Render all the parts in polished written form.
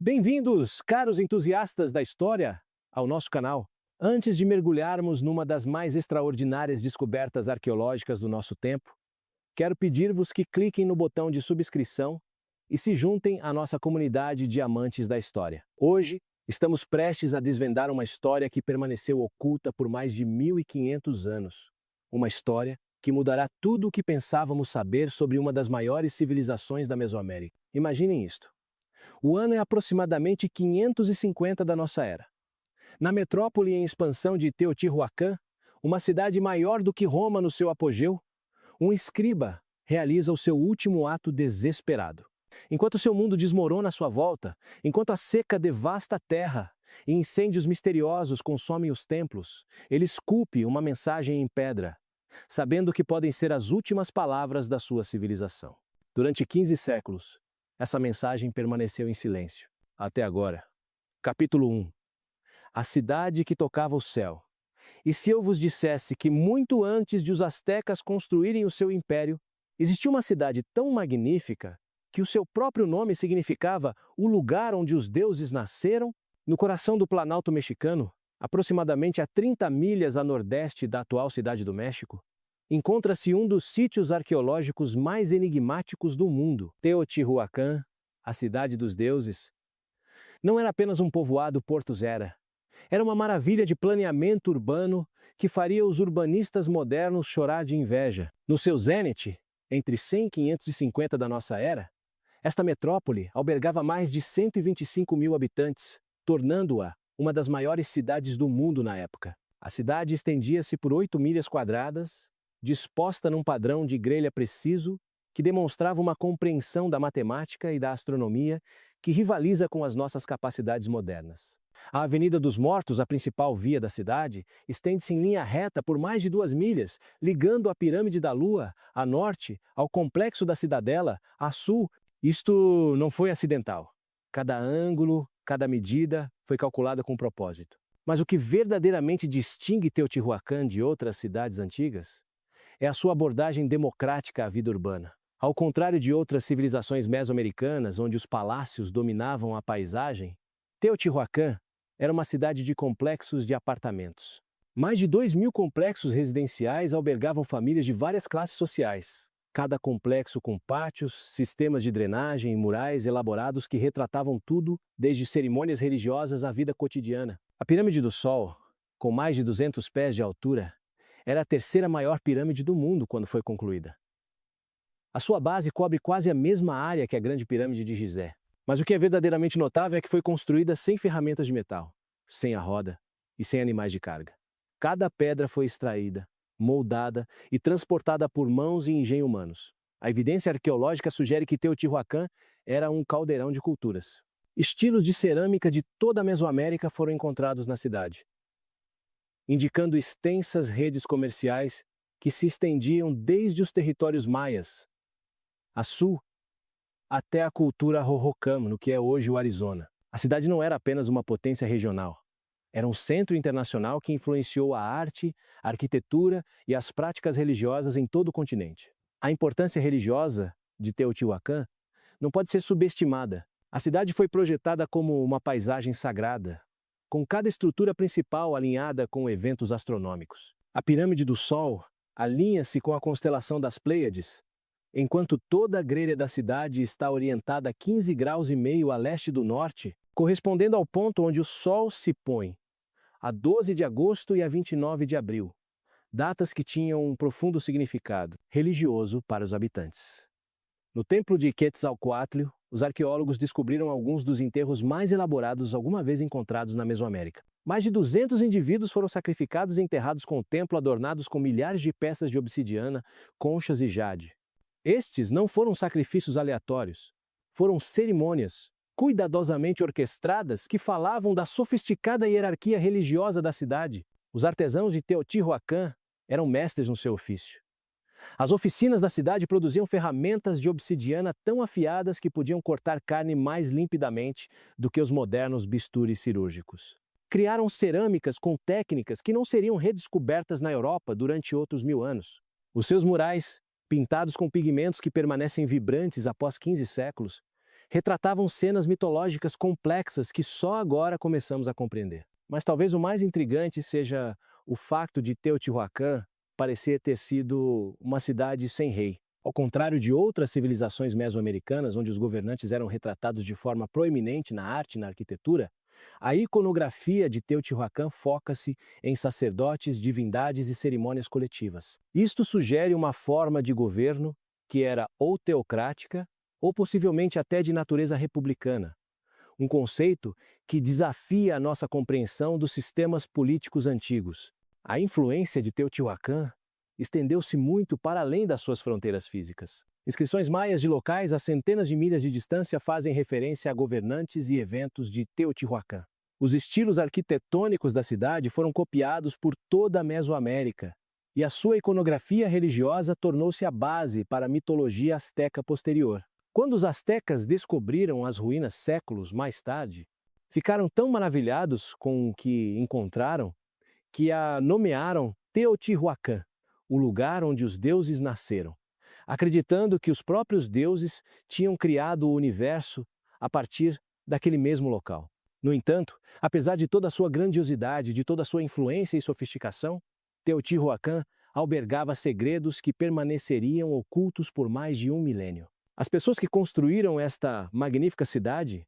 Bem-vindos, caros entusiastas da história, ao nosso canal. Antes de mergulharmos numa das mais extraordinárias descobertas arqueológicas do nosso tempo, quero pedir-vos que cliquem no botão de subscrição e se juntem à nossa comunidade de amantes da história. Hoje, estamos prestes a desvendar uma história que permaneceu oculta por mais de 1500 anos. Uma história que mudará tudo o que pensávamos saber sobre uma das maiores civilizações da Mesoamérica. Imaginem isto. O ano é aproximadamente 550 da nossa era. Na metrópole em expansão de Teotihuacan, uma cidade maior do que Roma no seu apogeu, um escriba realiza o seu último ato desesperado. Enquanto seu mundo desmorona à sua volta, enquanto a seca devasta a terra e incêndios misteriosos consomem os templos, ele esculpe uma mensagem em pedra, sabendo que podem ser as últimas palavras da sua civilização. Durante 15 séculos, essa mensagem permaneceu em silêncio. Até agora. Capítulo 1. A cidade que tocava o céu. E se eu vos dissesse que muito antes de os astecas construírem o seu império, existia uma cidade tão magnífica que o seu próprio nome significava o lugar onde os deuses nasceram, no coração do Planalto mexicano, aproximadamente a 30 milhas a nordeste da atual cidade do México, encontra-se um dos sítios arqueológicos mais enigmáticos do mundo. Teotihuacan, a cidade dos deuses, não era apenas um povoado portuário. Era uma maravilha de planeamento urbano que faria os urbanistas modernos chorar de inveja. No seu zênite, entre 100 e 550 da nossa era, esta metrópole albergava mais de 125 mil habitantes, tornando-a uma das maiores cidades do mundo na época. A cidade estendia-se por 8 milhas quadradas, disposta num padrão de grelha preciso que demonstrava uma compreensão da matemática e da astronomia que rivaliza com as nossas capacidades modernas. A Avenida dos Mortos, a principal via da cidade, estende-se em linha reta por mais de 2 milhas, ligando a Pirâmide da Lua, a norte, ao Complexo da Cidadela, a sul. Isto não foi acidental. Cada ângulo, cada medida foi calculada com propósito. Mas o que verdadeiramente distingue Teotihuacan de outras cidades antigas é a sua abordagem democrática à vida urbana. Ao contrário de outras civilizações mesoamericanas, onde os palácios dominavam a paisagem, Teotihuacan era uma cidade de complexos de apartamentos. Mais de 2.000 complexos residenciais albergavam famílias de várias classes sociais. Cada complexo com pátios, sistemas de drenagem e murais elaborados que retratavam tudo, desde cerimônias religiosas à vida cotidiana. A Pirâmide do Sol, com mais de 200 pés de altura, era a terceira maior pirâmide do mundo quando foi concluída. A sua base cobre quase a mesma área que a Grande Pirâmide de Gizé. Mas o que é verdadeiramente notável é que foi construída sem ferramentas de metal, sem a roda e sem animais de carga. Cada pedra foi extraída, moldada e transportada por mãos e engenho humanos. A evidência arqueológica sugere que Teotihuacan era um caldeirão de culturas. Estilos de cerâmica de toda a Mesoamérica foram encontrados na cidade, indicando extensas redes comerciais que se estendiam desde os territórios maias, a sul, até a cultura Hohokam, no que é hoje o Arizona. A cidade não era apenas uma potência regional. Era um centro internacional que influenciou a arte, a arquitetura e as práticas religiosas em todo o continente. A importância religiosa de Teotihuacan não pode ser subestimada. A cidade foi projetada como uma paisagem sagrada, com cada estrutura principal alinhada com eventos astronômicos. A Pirâmide do Sol alinha-se com a constelação das Pleiades, enquanto toda a grelha da cidade está orientada a 15 graus e meio a leste do norte, correspondendo ao ponto onde o Sol se põe, a 12 de agosto e a 29 de abril, datas que tinham um profundo significado religioso para os habitantes. No templo de Quetzalcoatl, os arqueólogos descobriram alguns dos enterros mais elaborados alguma vez encontrados na Mesoamérica. Mais de 200 indivíduos foram sacrificados e enterrados com o templo adornados com milhares de peças de obsidiana, conchas e jade. Estes não foram sacrifícios aleatórios, foram cerimônias cuidadosamente orquestradas que falavam da sofisticada hierarquia religiosa da cidade. Os artesãos de Teotihuacan eram mestres no seu ofício. As oficinas da cidade produziam ferramentas de obsidiana tão afiadas que podiam cortar carne mais limpidamente do que os modernos bistures cirúrgicos. Criaram cerâmicas com técnicas que não seriam redescobertas na Europa durante outros 1000 anos. Os seus murais, pintados com pigmentos que permanecem vibrantes após 15 séculos, retratavam cenas mitológicas complexas que só agora começamos a compreender. Mas talvez o mais intrigante seja o facto de Teotihuacan parecer ter sido uma cidade sem rei. Ao contrário de outras civilizações mesoamericanas, onde os governantes eram retratados de forma proeminente na arte e na arquitetura, a iconografia de Teotihuacan foca-se em sacerdotes, divindades e cerimônias coletivas. Isto sugere uma forma de governo que era ou teocrática ou possivelmente até de natureza republicana, um conceito que desafia a nossa compreensão dos sistemas políticos antigos. A influência de Teotihuacan estendeu-se muito para além das suas fronteiras físicas. Inscrições maias de locais a centenas de milhas de distância fazem referência a governantes e eventos de Teotihuacan. Os estilos arquitetônicos da cidade foram copiados por toda a Mesoamérica, e a sua iconografia religiosa tornou-se a base para a mitologia asteca posterior. Quando os astecas descobriram as ruínas séculos mais tarde, ficaram tão maravilhados com o que encontraram que a nomearam Teotihuacan, o lugar onde os deuses nasceram, acreditando que os próprios deuses tinham criado o universo a partir daquele mesmo local. No entanto, apesar de toda a sua grandiosidade, de toda a sua influência e sofisticação, Teotihuacan albergava segredos que permaneceriam ocultos por mais de 1 milênio. As pessoas que construíram esta magnífica cidade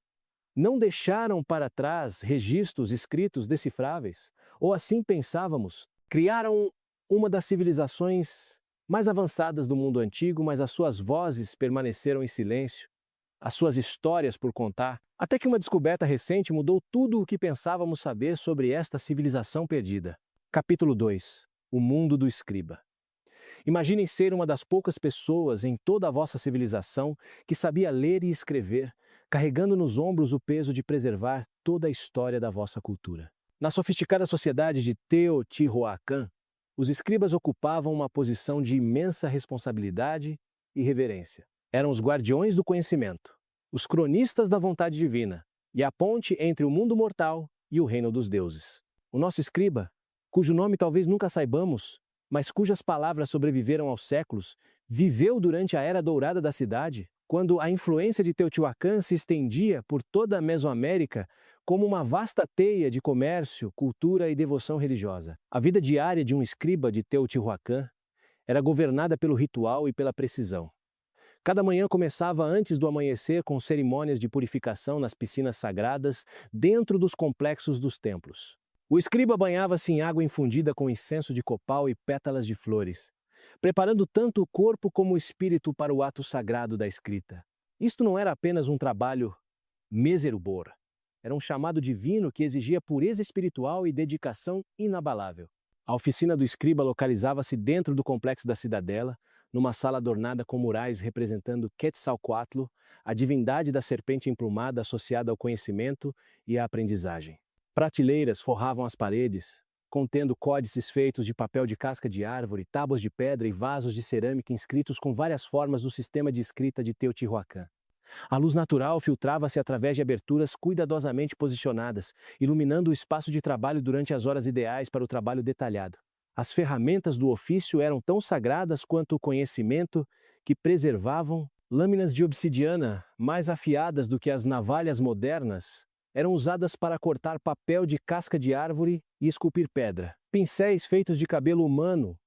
não deixaram para trás registros escritos decifráveis, ou assim pensávamos. Criaram uma das civilizações mais avançadas do mundo antigo, mas as suas vozes permaneceram em silêncio, as suas histórias por contar, até que uma descoberta recente mudou tudo o que pensávamos saber sobre esta civilização perdida. Capítulo 2. O mundo do escriba. Imaginem ser uma das poucas pessoas em toda a vossa civilização que sabia ler e escrever, carregando nos ombros o peso de preservar toda a história da vossa cultura. Na sofisticada sociedade de Teotihuacan, os escribas ocupavam uma posição de imensa responsabilidade e reverência. Eram os guardiões do conhecimento, os cronistas da vontade divina e a ponte entre o mundo mortal e o reino dos deuses. O nosso escriba, cujo nome talvez nunca saibamos, mas cujas palavras sobreviveram aos séculos, viveu durante a era dourada da cidade, quando a influência de Teotihuacan se estendia por toda a Mesoamérica como uma vasta teia de comércio, cultura e devoção religiosa. A vida diária de um escriba de Teotihuacan era governada pelo ritual e pela precisão. Cada manhã começava antes do amanhecer com cerimônias de purificação nas piscinas sagradas dentro dos complexos dos templos. O escriba banhava-se em água infundida com incenso de copal e pétalas de flores, preparando tanto o corpo como o espírito para o ato sagrado da escrita. Isto não era apenas um trabalho meserubor. Era um chamado divino que exigia pureza espiritual e dedicação inabalável. A oficina do escriba localizava-se dentro do complexo da cidadela, numa sala adornada com murais representando Quetzalcoatl, a divindade da serpente emplumada associada ao conhecimento e à aprendizagem. Prateleiras forravam as paredes, contendo códices feitos de papel de casca de árvore, tábuas de pedra e vasos de cerâmica inscritos com várias formas do sistema de escrita de Teotihuacan. A luz natural filtrava-se através de aberturas cuidadosamente posicionadas, iluminando o espaço de trabalho durante as horas ideais para o trabalho detalhado. As ferramentas do ofício eram tão sagradas quanto o conhecimento que preservavam. Lâminas de obsidiana, mais afiadas do que as navalhas modernas, eram usadas para cortar papel de casca de árvore e esculpir pedra. Pincéis feitos de cabelo humano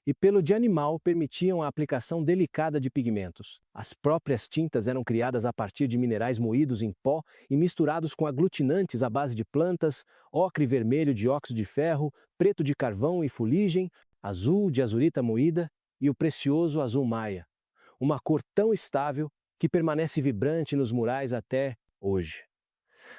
e pelo de animal permitiam a aplicação delicada de pigmentos. As próprias tintas eram criadas a partir de minerais moídos em pó e misturados com aglutinantes à base de plantas, ocre vermelho de óxido de ferro, preto de carvão e fuligem, azul de azurita moída e o precioso azul maia, uma cor tão estável que permanece vibrante nos murais até hoje.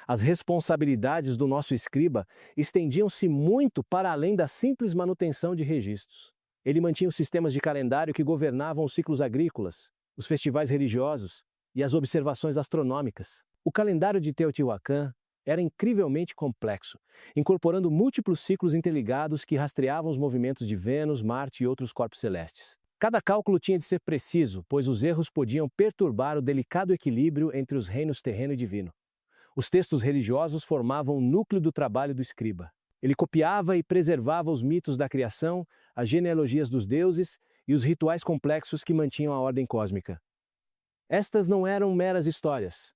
As responsabilidades do nosso escriba estendiam-se muito para além da simples manutenção de registros. Ele mantinha os sistemas de calendário que governavam os ciclos agrícolas, os festivais religiosos e as observações astronômicas. O calendário de Teotihuacan era incrivelmente complexo, incorporando múltiplos ciclos interligados que rastreavam os movimentos de Vênus, Marte e outros corpos celestes. Cada cálculo tinha de ser preciso, pois os erros podiam perturbar o delicado equilíbrio entre os reinos terreno e divino. Os textos religiosos formavam o núcleo do trabalho do escriba. Ele copiava e preservava os mitos da criação, as genealogias dos deuses e os rituais complexos que mantinham a ordem cósmica. Estas não eram meras histórias.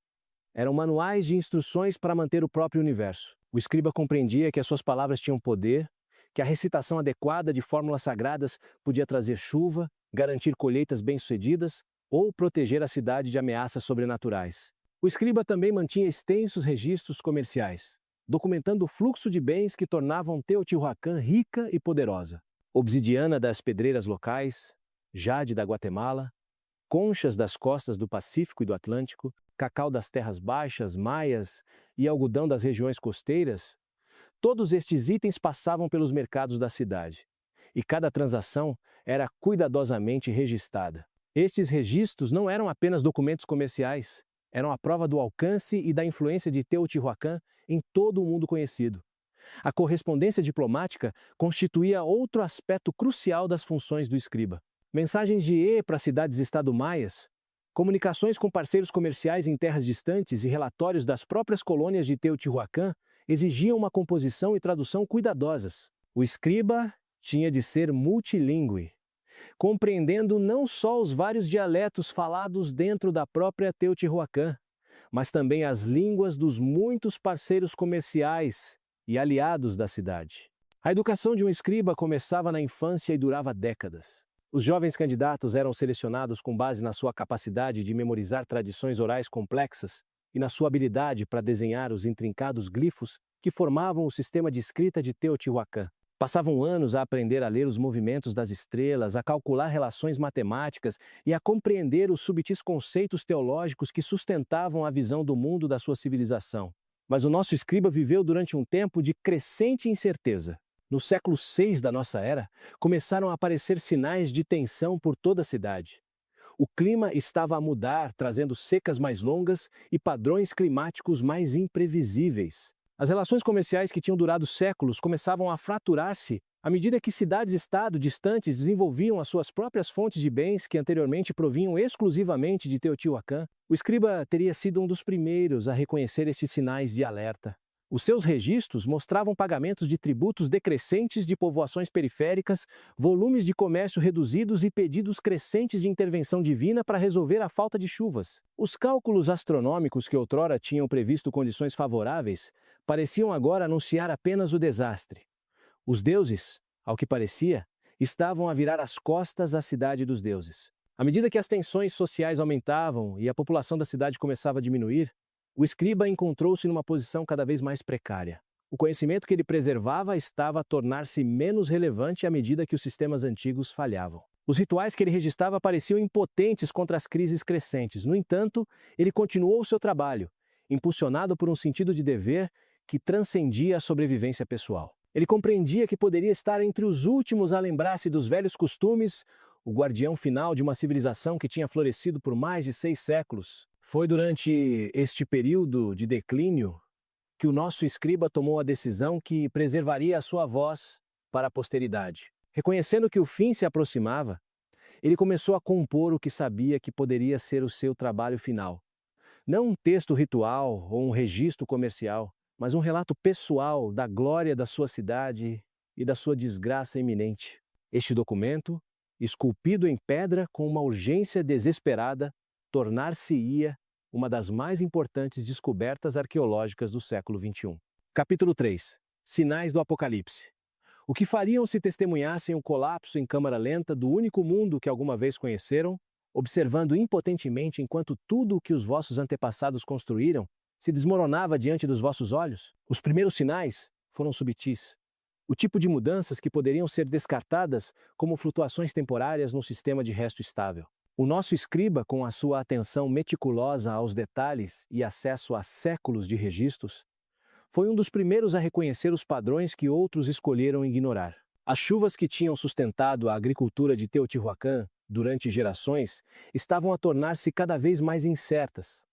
Eram manuais de instruções para manter o próprio universo. O escriba compreendia que as suas palavras tinham poder, que a recitação adequada de fórmulas sagradas podia trazer chuva, garantir colheitas bem-sucedidas ou proteger a cidade de ameaças sobrenaturais. O escriba também mantinha extensos registros comerciais, documentando o fluxo de bens que tornavam Teotihuacan rica e poderosa. Obsidiana das pedreiras locais, jade da Guatemala, conchas das costas do Pacífico e do Atlântico, cacau das terras baixas, maias e algodão das regiões costeiras, todos estes itens passavam pelos mercados da cidade, e cada transação era cuidadosamente registrada. Estes registros não eram apenas documentos comerciais, eram a prova do alcance e da influência de Teotihuacan em todo o mundo conhecido. A correspondência diplomática constituía outro aspecto crucial das funções do escriba. Mensagens de E para cidades-estado maias, comunicações com parceiros comerciais em terras distantes e relatórios das próprias colônias de Teotihuacan exigiam uma composição e tradução cuidadosas. O escriba tinha de ser multilingüe, compreendendo não só os vários dialetos falados dentro da própria Teotihuacan, mas também as línguas dos muitos parceiros comerciais e aliados da cidade. A educação de um escriba começava na infância e durava décadas. Os jovens candidatos eram selecionados com base na sua capacidade de memorizar tradições orais complexas e na sua habilidade para desenhar os intrincados glifos que formavam o sistema de escrita de Teotihuacan. Passavam anos a aprender a ler os movimentos das estrelas, a calcular relações matemáticas e a compreender os subtis conceitos teológicos que sustentavam a visão do mundo da sua civilização. Mas o nosso escriba viveu durante um tempo de crescente incerteza. No século VI da nossa era, começaram a aparecer sinais de tensão por toda a cidade. O clima estava a mudar, trazendo secas mais longas e padrões climáticos mais imprevisíveis. As relações comerciais que tinham durado séculos começavam a fraturar-se à medida que cidades-estado distantes desenvolviam as suas próprias fontes de bens que anteriormente provinham exclusivamente de Teotihuacan. O escriba teria sido um dos primeiros a reconhecer estes sinais de alerta. Os seus registros mostravam pagamentos de tributos decrescentes de povoações periféricas, volumes de comércio reduzidos e pedidos crescentes de intervenção divina para resolver a falta de chuvas. Os cálculos astronômicos que outrora tinham previsto condições favoráveis pareciam agora anunciar apenas o desastre. Os deuses, ao que parecia, estavam a virar as costas à cidade dos deuses. À medida que as tensões sociais aumentavam e a população da cidade começava a diminuir, o escriba encontrou-se numa posição cada vez mais precária. O conhecimento que ele preservava estava a tornar-se menos relevante à medida que os sistemas antigos falhavam. Os rituais que ele registrava pareciam impotentes contra as crises crescentes. No entanto, ele continuou o seu trabalho, impulsionado por um sentido de dever que transcendia a sobrevivência pessoal. Ele compreendia que poderia estar entre os últimos a lembrar-se dos velhos costumes, o guardião final de uma civilização que tinha florescido por mais de 6 séculos. Foi durante este período de declínio que o nosso escriba tomou a decisão que preservaria a sua voz para a posteridade. Reconhecendo que o fim se aproximava, ele começou a compor o que sabia que poderia ser o seu trabalho final. Não um texto ritual ou um registro comercial, mas um relato pessoal da glória da sua cidade e da sua desgraça iminente. Este documento, esculpido em pedra com uma urgência desesperada, tornar-se-ia uma das mais importantes descobertas arqueológicas do século XXI. Capítulo 3. Sinais do Apocalipse. O que fariam se testemunhassem o colapso em câmara lenta do único mundo que alguma vez conheceram, observando impotentemente enquanto tudo o que os vossos antepassados construíram se desmoronava diante dos vossos olhos? Os primeiros sinais foram subtis. O tipo de mudanças que poderiam ser descartadas como flutuações temporárias num sistema de resto estável. O nosso escriba, com a sua atenção meticulosa aos detalhes e acesso a séculos de registros, foi um dos primeiros a reconhecer os padrões que outros escolheram ignorar. As chuvas que tinham sustentado a agricultura de Teotihuacan durante gerações estavam a tornar-se cada vez mais incertas,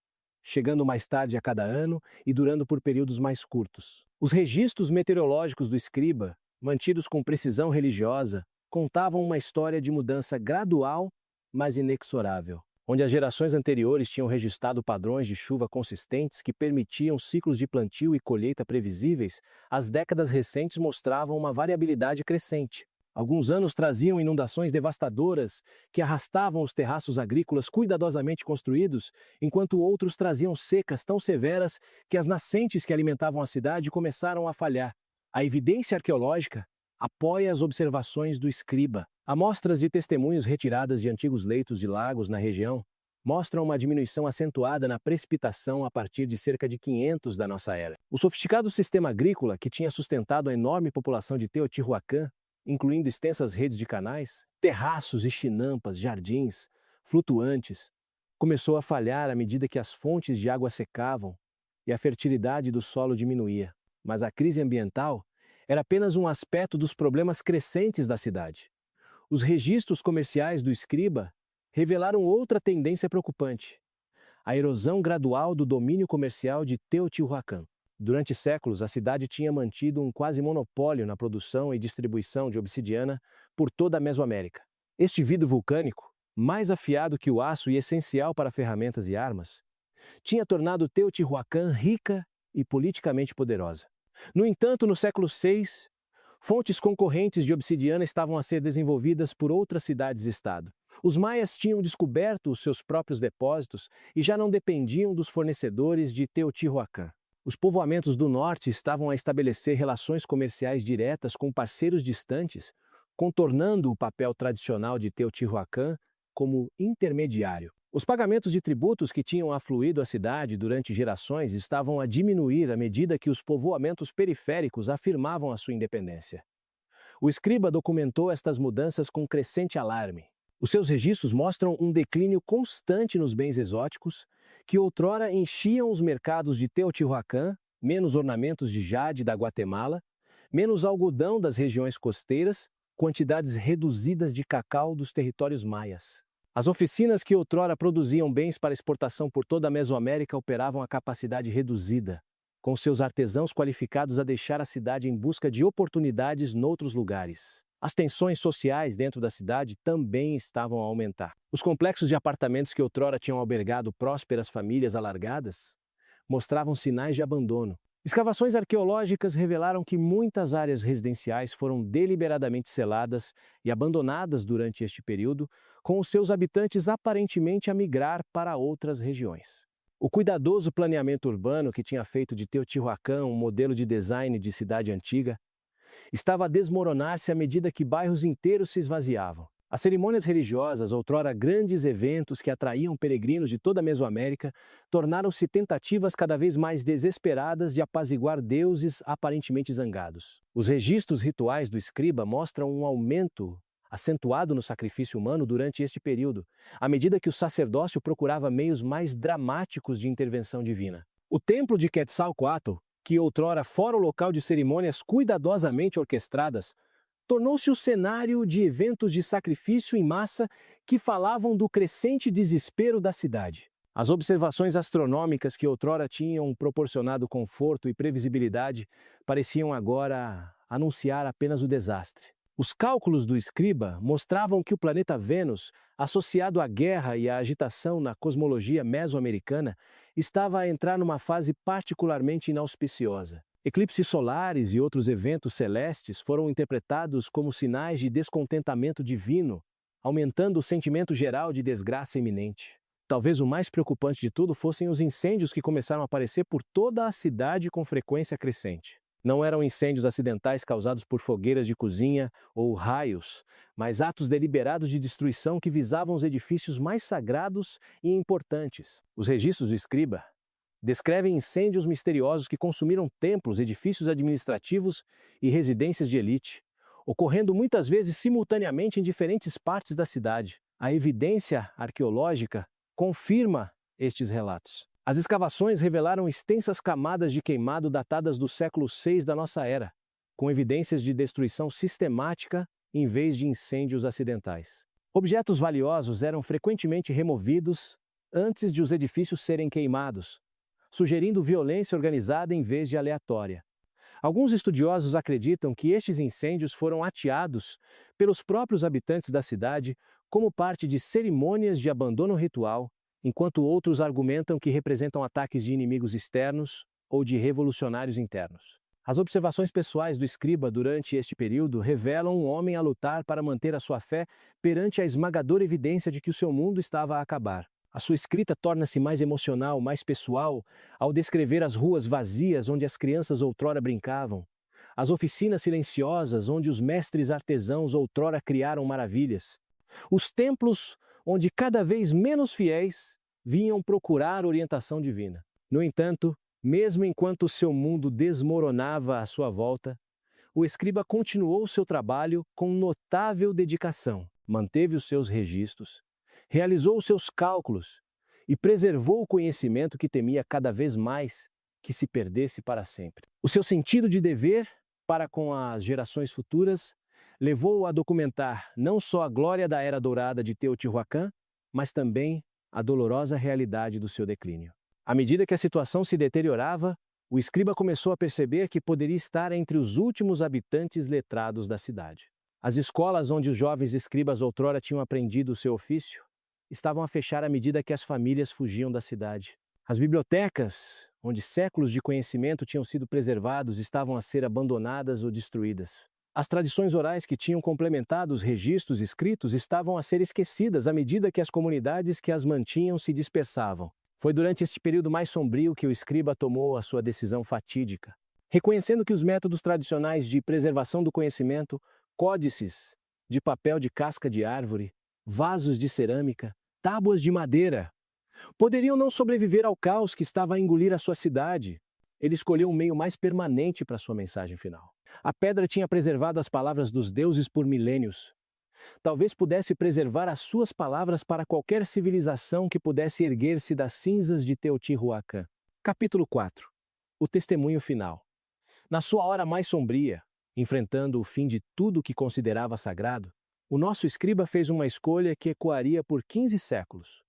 chegando mais tarde a cada ano e durando por períodos mais curtos. Os registros meteorológicos do escriba, mantidos com precisão religiosa, contavam uma história de mudança gradual, mas inexorável. Onde as gerações anteriores tinham registrado padrões de chuva consistentes que permitiam ciclos de plantio e colheita previsíveis, as décadas recentes mostravam uma variabilidade crescente. Alguns anos traziam inundações devastadoras que arrastavam os terraços agrícolas cuidadosamente construídos, enquanto outros traziam secas tão severas que as nascentes que alimentavam a cidade começaram a falhar. A evidência arqueológica apoia as observações do escriba. Amostras de testemunhos retiradas de antigos leitos de lagos na região mostram uma diminuição acentuada na precipitação a partir de cerca de 500 da nossa era. O sofisticado sistema agrícola que tinha sustentado a enorme população de Teotihuacan, incluindo extensas redes de canais, terraços e chinampas, jardins, flutuantes, começou a falhar à medida que as fontes de água secavam e a fertilidade do solo diminuía. Mas a crise ambiental era apenas um aspecto dos problemas crescentes da cidade. Os registros comerciais do escriba revelaram outra tendência preocupante: a erosão gradual do domínio comercial de Teotihuacan. Durante séculos, a cidade tinha mantido um quase monopólio na produção e distribuição de obsidiana por toda a Mesoamérica. Este vidro vulcânico, mais afiado que o aço e essencial para ferramentas e armas, tinha tornado Teotihuacan rica e politicamente poderosa. No entanto, no século VI, fontes concorrentes de obsidiana estavam a ser desenvolvidas por outras cidades-estado. Os maias tinham descoberto os seus próprios depósitos e já não dependiam dos fornecedores de Teotihuacan. Os povoamentos do norte estavam a estabelecer relações comerciais diretas com parceiros distantes, contornando o papel tradicional de Teotihuacan como intermediário. Os pagamentos de tributos que tinham afluído à cidade durante gerações estavam a diminuir à medida que os povoamentos periféricos afirmavam a sua independência. O escriba documentou estas mudanças com crescente alarme. Os seus registros mostram um declínio constante nos bens exóticos, que outrora enchiam os mercados de Teotihuacan, menos ornamentos de jade da Guatemala, menos algodão das regiões costeiras, quantidades reduzidas de cacau dos territórios maias. As oficinas que outrora produziam bens para exportação por toda a Mesoamérica operavam a capacidade reduzida, com seus artesãos qualificados a deixar a cidade em busca de oportunidades noutros lugares. As tensões sociais dentro da cidade também estavam a aumentar. Os complexos de apartamentos que outrora tinham albergado prósperas famílias alargadas mostravam sinais de abandono. Escavações arqueológicas revelaram que muitas áreas residenciais foram deliberadamente seladas e abandonadas durante este período, com os seus habitantes aparentemente a migrar para outras regiões. O cuidadoso planeamento urbano que tinha feito de Teotihuacan um modelo de design de cidade antiga estava a desmoronar-se à medida que bairros inteiros se esvaziavam. As cerimônias religiosas, outrora grandes eventos que atraíam peregrinos de toda a Mesoamérica, tornaram-se tentativas cada vez mais desesperadas de apaziguar deuses aparentemente zangados. Os registros rituais do escriba mostram um aumento acentuado no sacrifício humano durante este período, à medida que o sacerdócio procurava meios mais dramáticos de intervenção divina. O templo de Quetzalcoatl, que outrora fora o local de cerimônias cuidadosamente orquestradas, tornou-se o cenário de eventos de sacrifício em massa que falavam do crescente desespero da cidade. As observações astronômicas que outrora tinham proporcionado conforto e previsibilidade pareciam agora anunciar apenas o desastre. Os cálculos do escriba mostravam que o planeta Vênus, associado à guerra e à agitação na cosmologia mesoamericana, estava a entrar numa fase particularmente inauspiciosa. Eclipses solares e outros eventos celestes foram interpretados como sinais de descontentamento divino, aumentando o sentimento geral de desgraça iminente. Talvez o mais preocupante de tudo fossem os incêndios que começaram a aparecer por toda a cidade com frequência crescente. Não eram incêndios acidentais causados por fogueiras de cozinha ou raios, mas atos deliberados de destruição que visavam os edifícios mais sagrados e importantes. Os registros do escriba descrevem incêndios misteriosos que consumiram templos, edifícios administrativos e residências de elite, ocorrendo muitas vezes simultaneamente em diferentes partes da cidade. A evidência arqueológica confirma estes relatos. As escavações revelaram extensas camadas de queimado datadas do século VI da nossa era, com evidências de destruição sistemática em vez de incêndios acidentais. Objetos valiosos eram frequentemente removidos antes de os edifícios serem queimados, sugerindo violência organizada em vez de aleatória. Alguns estudiosos acreditam que estes incêndios foram ateados pelos próprios habitantes da cidade como parte de cerimônias de abandono ritual, enquanto outros argumentam que representam ataques de inimigos externos ou de revolucionários internos. As observações pessoais do escriba durante este período revelam um homem a lutar para manter a sua fé perante a esmagadora evidência de que o seu mundo estava a acabar. A sua escrita torna-se mais emocional, mais pessoal, ao descrever as ruas vazias onde as crianças outrora brincavam, as oficinas silenciosas onde os mestres artesãos outrora criaram maravilhas, os templos onde cada vez menos fiéis vinham procurar orientação divina. No entanto, mesmo enquanto seu mundo desmoronava à sua volta, o escriba continuou seu trabalho com notável dedicação, manteve os seus registros, realizou os seus cálculos e preservou o conhecimento que temia cada vez mais que se perdesse para sempre. O seu sentido de dever para com as gerações futuras levou-o a documentar não só a glória da Era Dourada de Teotihuacan, mas também a dolorosa realidade do seu declínio. À medida que a situação se deteriorava, o escriba começou a perceber que poderia estar entre os últimos habitantes letrados da cidade. As escolas onde os jovens escribas outrora tinham aprendido o seu ofício estavam a fechar à medida que as famílias fugiam da cidade. As bibliotecas, onde séculos de conhecimento tinham sido preservados, estavam a ser abandonadas ou destruídas. As tradições orais que tinham complementado os registros escritos estavam a ser esquecidas à medida que as comunidades que as mantinham se dispersavam. Foi durante este período mais sombrio que o escriba tomou a sua decisão fatídica. Reconhecendo que os métodos tradicionais de preservação do conhecimento, códices de papel de casca de árvore, vasos de cerâmica, tábuas de madeira, poderiam não sobreviver ao caos que estava a engolir a sua cidade, ele escolheu um meio mais permanente para sua mensagem final. A pedra tinha preservado as palavras dos deuses por milênios. Talvez pudesse preservar as suas palavras para qualquer civilização que pudesse erguer-se das cinzas de Teotihuacan. Capítulo 4. O testemunho final. Na sua hora mais sombria, enfrentando o fim de tudo que considerava sagrado, o nosso escriba fez uma escolha que ecoaria por 15 séculos.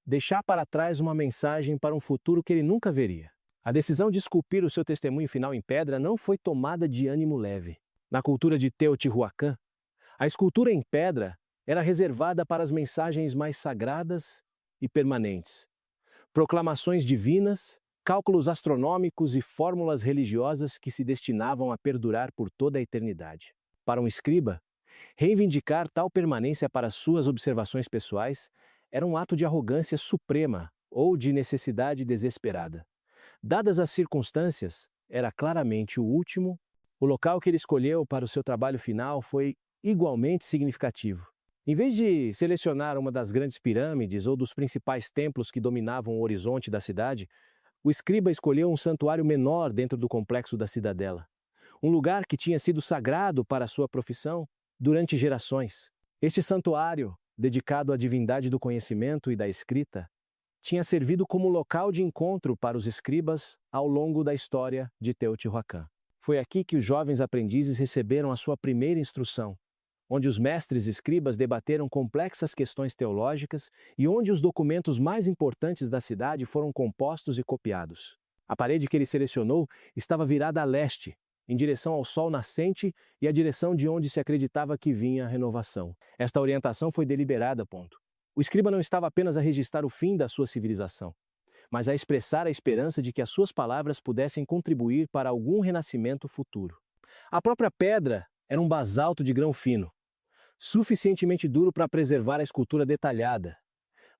Deixar para trás uma mensagem para um futuro que ele nunca veria. A decisão de esculpir o seu testemunho final em pedra não foi tomada de ânimo leve. Na cultura de Teotihuacan, a escultura em pedra era reservada para as mensagens mais sagradas e permanentes. Proclamações divinas, cálculos astronômicos e fórmulas religiosas que se destinavam a perdurar por toda a eternidade. Para um escriba, reivindicar tal permanência para suas observações pessoais era um ato de arrogância suprema ou de necessidade desesperada. Dadas as circunstâncias, era claramente o último. O local que ele escolheu para o seu trabalho final foi igualmente significativo. Em vez de selecionar uma das grandes pirâmides ou dos principais templos que dominavam o horizonte da cidade, o escriba escolheu um santuário menor dentro do complexo da cidadela. Um lugar que tinha sido sagrado para a sua profissão durante gerações. Este santuário, dedicado à divindade do conhecimento e da escrita, tinha servido como local de encontro para os escribas ao longo da história de Teotihuacan. Foi aqui que os jovens aprendizes receberam a sua primeira instrução, onde os mestres escribas debateram complexas questões teológicas e onde os documentos mais importantes da cidade foram compostos e copiados. A parede que ele selecionou estava virada a leste, em direção ao sol nascente e a direção de onde se acreditava que vinha a renovação. Esta orientação foi deliberada. O escriba não estava apenas a registrar o fim da sua civilização, mas a expressar a esperança de que as suas palavras pudessem contribuir para algum renascimento futuro. A própria pedra era um basalto de grão fino, suficientemente duro para preservar a escultura detalhada,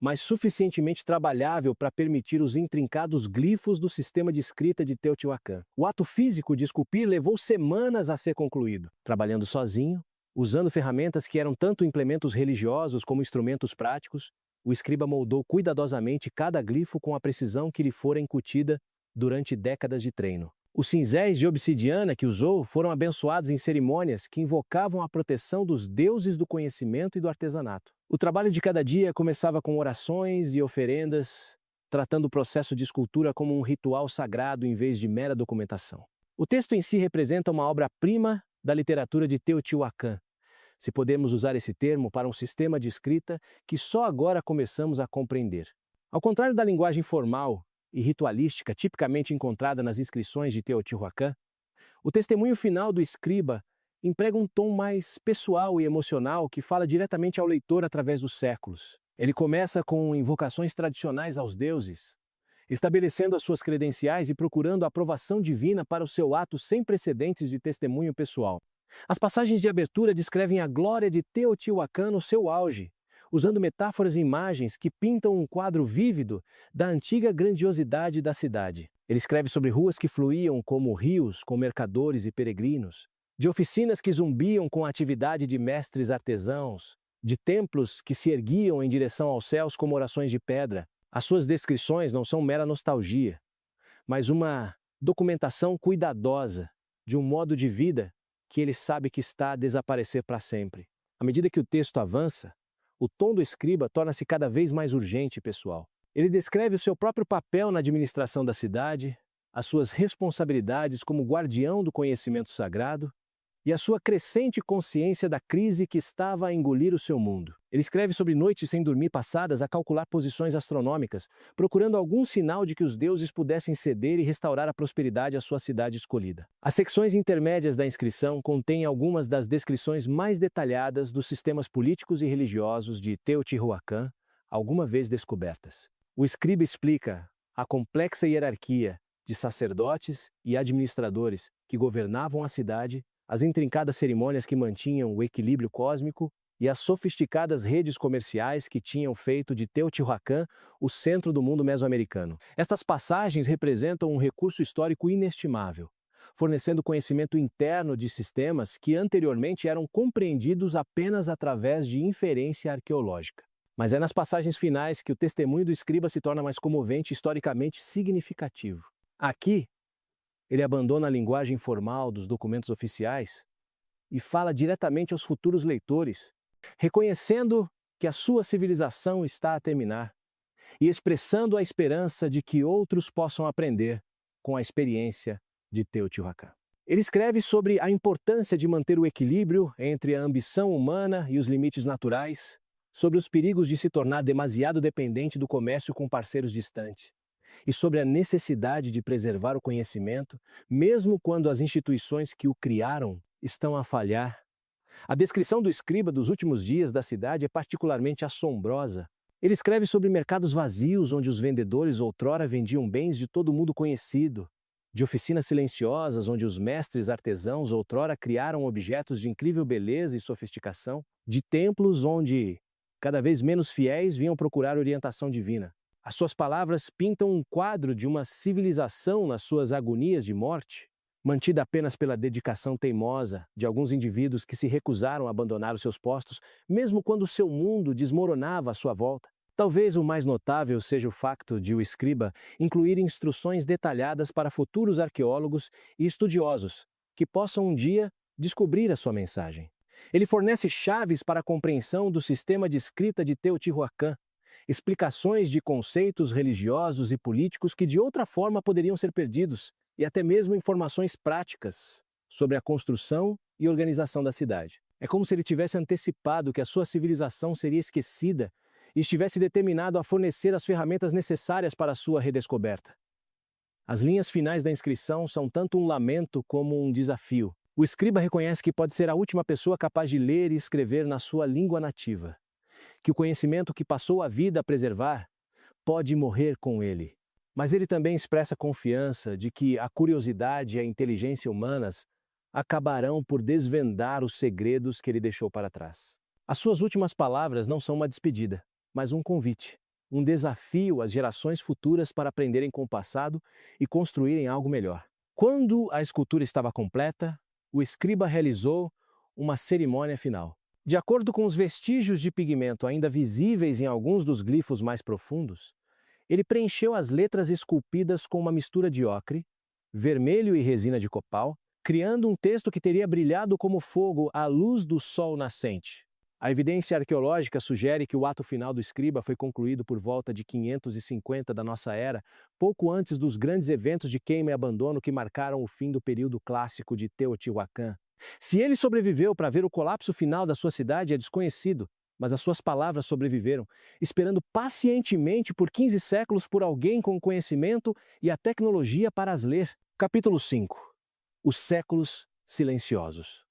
mas suficientemente trabalhável para permitir os intrincados glifos do sistema de escrita de Teotihuacan. O ato físico de esculpir levou semanas a ser concluído. Trabalhando sozinho, usando ferramentas que eram tanto implementos religiosos como instrumentos práticos, o escriba moldou cuidadosamente cada glifo com a precisão que lhe fora incutida durante décadas de treino. Os cinzéis de obsidiana que usou foram abençoados em cerimônias que invocavam a proteção dos deuses do conhecimento e do artesanato. O trabalho de cada dia começava com orações e oferendas, tratando o processo de escultura como um ritual sagrado em vez de mera documentação. O texto em si representa uma obra-prima da literatura de Teotihuacan, se podemos usar esse termo para um sistema de escrita que só agora começamos a compreender. Ao contrário da linguagem formal e ritualística tipicamente encontrada nas inscrições de Teotihuacan, o testemunho final do escriba emprega um tom mais pessoal e emocional que fala diretamente ao leitor através dos séculos. Ele começa com invocações tradicionais aos deuses, estabelecendo as suas credenciais e procurando a aprovação divina para o seu ato sem precedentes de testemunho pessoal. As passagens de abertura descrevem a glória de Teotihuacan no seu auge, usando metáforas e imagens que pintam um quadro vívido da antiga grandiosidade da cidade. Ele escreve sobre ruas que fluíam como rios com mercadores e peregrinos, de oficinas que zumbiam com a atividade de mestres artesãos, de templos que se erguiam em direção aos céus como orações de pedra. As suas descrições não são mera nostalgia, mas uma documentação cuidadosa de um modo de vida que ele sabe que está a desaparecer para sempre. À medida que o texto avança, o tom do escriba torna-se cada vez mais urgente e pessoal. Ele descreve o seu próprio papel na administração da cidade, as suas responsabilidades como guardião do conhecimento sagrado e a sua crescente consciência da crise que estava a engolir o seu mundo. Ele escreve sobre noites sem dormir passadas a calcular posições astronômicas, procurando algum sinal de que os deuses pudessem ceder e restaurar a prosperidade à sua cidade escolhida. As secções intermédias da inscrição contêm algumas das descrições mais detalhadas dos sistemas políticos e religiosos de Teotihuacan, alguma vez descobertas. O escriba explica a complexa hierarquia de sacerdotes e administradores que governavam a cidade, as intrincadas cerimônias que mantinham o equilíbrio cósmico e as sofisticadas redes comerciais que tinham feito de Teotihuacan o centro do mundo mesoamericano. Estas passagens representam um recurso histórico inestimável, fornecendo conhecimento interno de sistemas que anteriormente eram compreendidos apenas através de inferência arqueológica. Mas é nas passagens finais que o testemunho do escriba se torna mais comovente e historicamente significativo. Aqui, ele abandona a linguagem formal dos documentos oficiais e fala diretamente aos futuros leitores, reconhecendo que a sua civilização está a terminar e expressando a esperança de que outros possam aprender com a experiência de Teotihuacan. Ele escreve sobre a importância de manter o equilíbrio entre a ambição humana e os limites naturais, sobre os perigos de se tornar demasiado dependente do comércio com parceiros distantes, e sobre a necessidade de preservar o conhecimento, mesmo quando as instituições que o criaram estão a falhar. A descrição do escriba dos últimos dias da cidade é particularmente assombrosa. Ele escreve sobre mercados vazios onde os vendedores outrora vendiam bens de todo mundo conhecido, de oficinas silenciosas onde os mestres artesãos outrora criaram objetos de incrível beleza e sofisticação, de templos onde cada vez menos fiéis vinham procurar orientação divina. As suas palavras pintam um quadro de uma civilização nas suas agonias de morte, mantida apenas pela dedicação teimosa de alguns indivíduos que se recusaram a abandonar os seus postos, mesmo quando o seu mundo desmoronava à sua volta. Talvez o mais notável seja o facto de o escriba incluir instruções detalhadas para futuros arqueólogos e estudiosos que possam um dia descobrir a sua mensagem. Ele fornece chaves para a compreensão do sistema de escrita de Teotihuacan, explicações de conceitos religiosos e políticos que de outra forma poderiam ser perdidos, e até mesmo informações práticas sobre a construção e organização da cidade. É como se ele tivesse antecipado que a sua civilização seria esquecida e estivesse determinado a fornecer as ferramentas necessárias para a sua redescoberta. As linhas finais da inscrição são tanto um lamento como um desafio. O escriba reconhece que pode ser a última pessoa capaz de ler e escrever na sua língua nativa, que o conhecimento que passou a vida a preservar pode morrer com ele. Mas ele também expressa confiança de que a curiosidade e a inteligência humanas acabarão por desvendar os segredos que ele deixou para trás. As suas últimas palavras não são uma despedida, mas um convite, um desafio às gerações futuras para aprenderem com o passado e construírem algo melhor. Quando a escultura estava completa, o escriba realizou uma cerimônia final. De acordo com os vestígios de pigmento ainda visíveis em alguns dos glifos mais profundos, ele preencheu as letras esculpidas com uma mistura de ocre, vermelho e resina de copal, criando um texto que teria brilhado como fogo à luz do sol nascente. A evidência arqueológica sugere que o ato final do escriba foi concluído por volta de 550 da nossa era, pouco antes dos grandes eventos de queima e abandono que marcaram o fim do período clássico de Teotihuacan. Se ele sobreviveu para ver o colapso final da sua cidade é desconhecido, mas as suas palavras sobreviveram, esperando pacientemente por 15 séculos por alguém com conhecimento e a tecnologia para as ler. Capítulo 5. Os séculos silenciosos.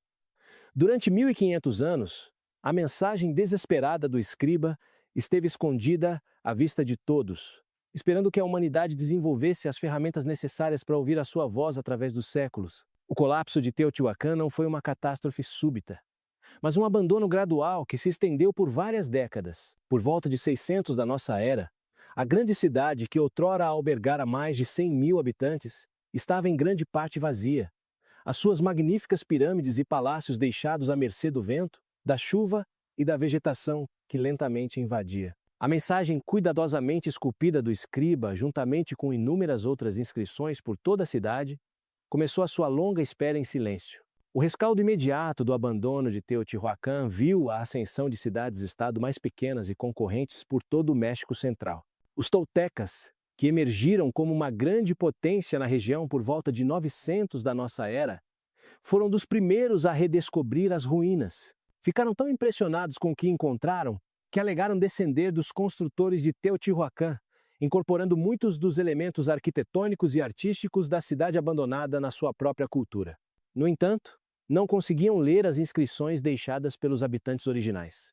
Durante 1500 anos, a mensagem desesperada do escriba esteve escondida à vista de todos, esperando que a humanidade desenvolvesse as ferramentas necessárias para ouvir a sua voz através dos séculos. O colapso de Teotihuacan não foi uma catástrofe súbita, mas um abandono gradual que se estendeu por várias décadas. Por volta de 600 da nossa era, a grande cidade, que outrora albergara mais de 100 mil habitantes, estava em grande parte vazia. As suas magníficas pirâmides e palácios deixados à mercê do vento, da chuva e da vegetação que lentamente invadia. A mensagem cuidadosamente esculpida do escriba, juntamente com inúmeras outras inscrições por toda a cidade, começou a sua longa espera em silêncio. O rescaldo imediato do abandono de Teotihuacan viu a ascensão de cidades-estado mais pequenas e concorrentes por todo o México Central. Os toltecas, que emergiram como uma grande potência na região por volta de 900 da nossa era, foram dos primeiros a redescobrir as ruínas. Ficaram tão impressionados com o que encontraram que alegaram descender dos construtores de Teotihuacan, incorporando muitos dos elementos arquitetônicos e artísticos da cidade abandonada na sua própria cultura. No entanto, não conseguiam ler as inscrições deixadas pelos habitantes originais.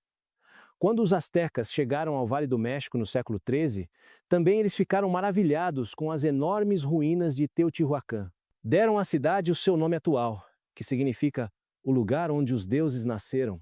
Quando os astecas chegaram ao Vale do México no século XIII, também eles ficaram maravilhados com as enormes ruínas de Teotihuacan. Deram à cidade o seu nome atual, que significa o lugar onde os deuses nasceram,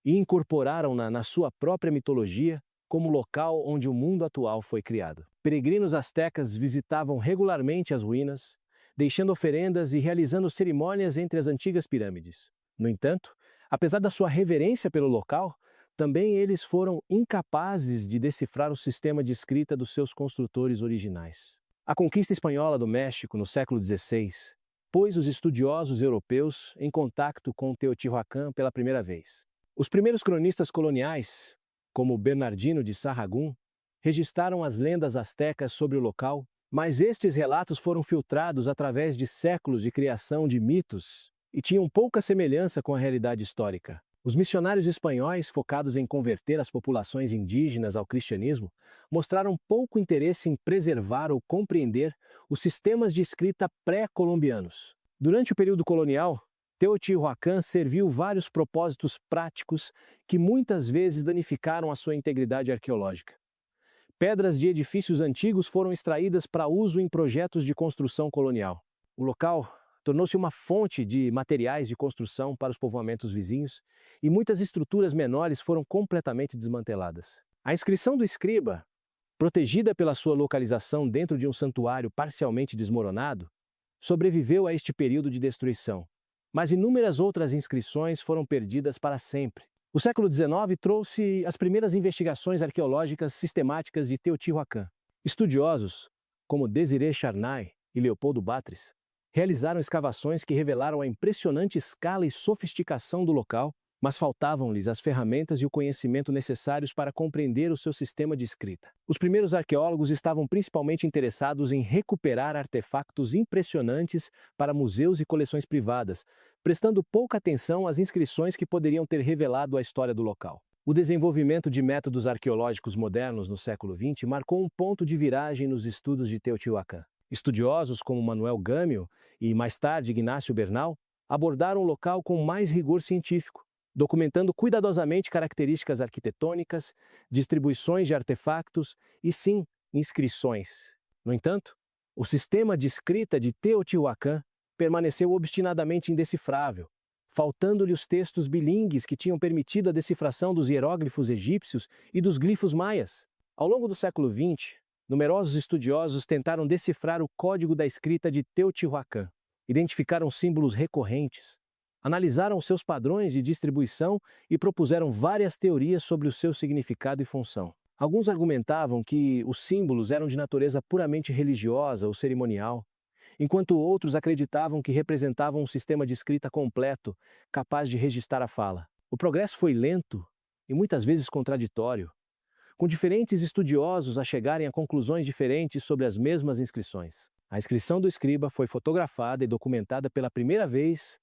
e incorporaram-na na sua própria mitologia como local onde o mundo atual foi criado. Peregrinos astecas visitavam regularmente as ruínas, deixando oferendas e realizando cerimônias entre as antigas pirâmides. No entanto, apesar da sua reverência pelo local, também eles foram incapazes de decifrar o sistema de escrita dos seus construtores originais. A conquista espanhola do México no século XVI pôs os estudiosos europeus em contato com Teotihuacan pela primeira vez. Os primeiros cronistas coloniais, como Bernardino de Sahagún, registraram as lendas astecas sobre o local, mas estes relatos foram filtrados através de séculos de criação de mitos e tinham pouca semelhança com a realidade histórica. Os missionários espanhóis, focados em converter as populações indígenas ao cristianismo, mostraram pouco interesse em preservar ou compreender os sistemas de escrita pré-colombianos. Durante o período colonial, Teotihuacan serviu vários propósitos práticos que muitas vezes danificaram a sua integridade arqueológica. Pedras de edifícios antigos foram extraídas para uso em projetos de construção colonial. O local tornou-se uma fonte de materiais de construção para os povoamentos vizinhos e muitas estruturas menores foram completamente desmanteladas. A inscrição do escriba, protegida pela sua localização dentro de um santuário parcialmente desmoronado, sobreviveu a este período de destruição, mas inúmeras outras inscrições foram perdidas para sempre. O século XIX trouxe as primeiras investigações arqueológicas sistemáticas de Teotihuacan. Estudiosos, como Désiré Charnay e Leopoldo Batres, realizaram escavações que revelaram a impressionante escala e sofisticação do local, mas faltavam-lhes as ferramentas e o conhecimento necessários para compreender o seu sistema de escrita. Os primeiros arqueólogos estavam principalmente interessados em recuperar artefactos impressionantes para museus e coleções privadas, prestando pouca atenção às inscrições que poderiam ter revelado a história do local. O desenvolvimento de métodos arqueológicos modernos no século XX marcou um ponto de viragem nos estudos de Teotihuacan. Estudiosos como Manuel Gâmio e, mais tarde, Ignácio Bernal, abordaram o local com mais rigor científico, documentando cuidadosamente características arquitetônicas, distribuições de artefactos e, sim, inscrições. No entanto, o sistema de escrita de Teotihuacan permaneceu obstinadamente indecifrável, faltando-lhe os textos bilíngues que tinham permitido a decifração dos hieróglifos egípcios e dos glifos maias. Ao longo do século XX, numerosos estudiosos tentaram decifrar o código da escrita de Teotihuacan, identificaram símbolos recorrentes, analisaram seus padrões de distribuição e propuseram várias teorias sobre o seu significado e função. Alguns argumentavam que os símbolos eram de natureza puramente religiosa ou cerimonial, enquanto outros acreditavam que representavam um sistema de escrita completo, capaz de registrar a fala. O progresso foi lento e muitas vezes contraditório, com diferentes estudiosos a chegarem a conclusões diferentes sobre as mesmas inscrições. A inscrição do escriba foi fotografada e documentada pela primeira vez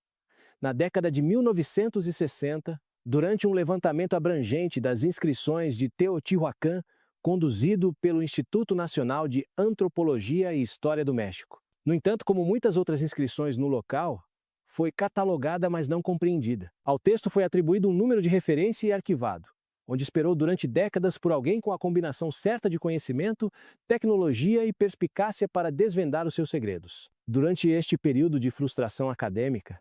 na década de 1960, durante um levantamento abrangente das inscrições de Teotihuacan, conduzido pelo Instituto Nacional de Antropologia e História do México. No entanto, como muitas outras inscrições no local, foi catalogada, mas não compreendida. Ao texto foi atribuído um número de referência e arquivado, onde esperou durante décadas por alguém com a combinação certa de conhecimento, tecnologia e perspicácia para desvendar os seus segredos. Durante este período de frustração acadêmica,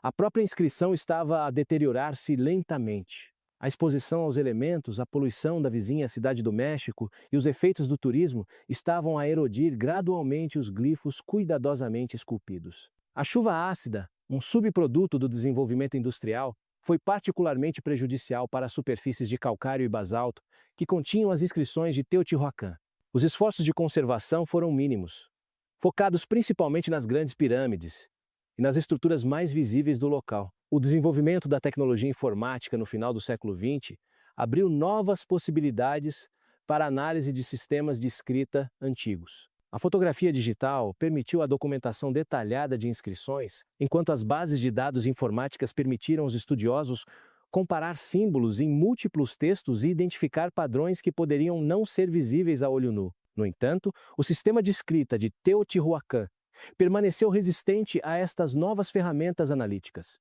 a própria inscrição estava a deteriorar-se lentamente. A exposição aos elementos, a poluição da vizinha cidade do México e os efeitos do turismo estavam a erodir gradualmente os glifos cuidadosamente esculpidos. A chuva ácida, um subproduto do desenvolvimento industrial, foi particularmente prejudicial para as superfícies de calcário e basalto que continham as inscrições de Teotihuacan. Os esforços de conservação foram mínimos, focados principalmente nas grandes pirâmides e nas estruturas mais visíveis do local. O desenvolvimento da tecnologia informática no final do século XX abriu novas possibilidades para a análise de sistemas de escrita antigos. A fotografia digital permitiu a documentação detalhada de inscrições, enquanto as bases de dados informáticas permitiram aos estudiosos comparar símbolos em múltiplos textos e identificar padrões que poderiam não ser visíveis a olho nu. No entanto, o sistema de escrita de Teotihuacan permaneceu resistente a estas novas ferramentas analíticas,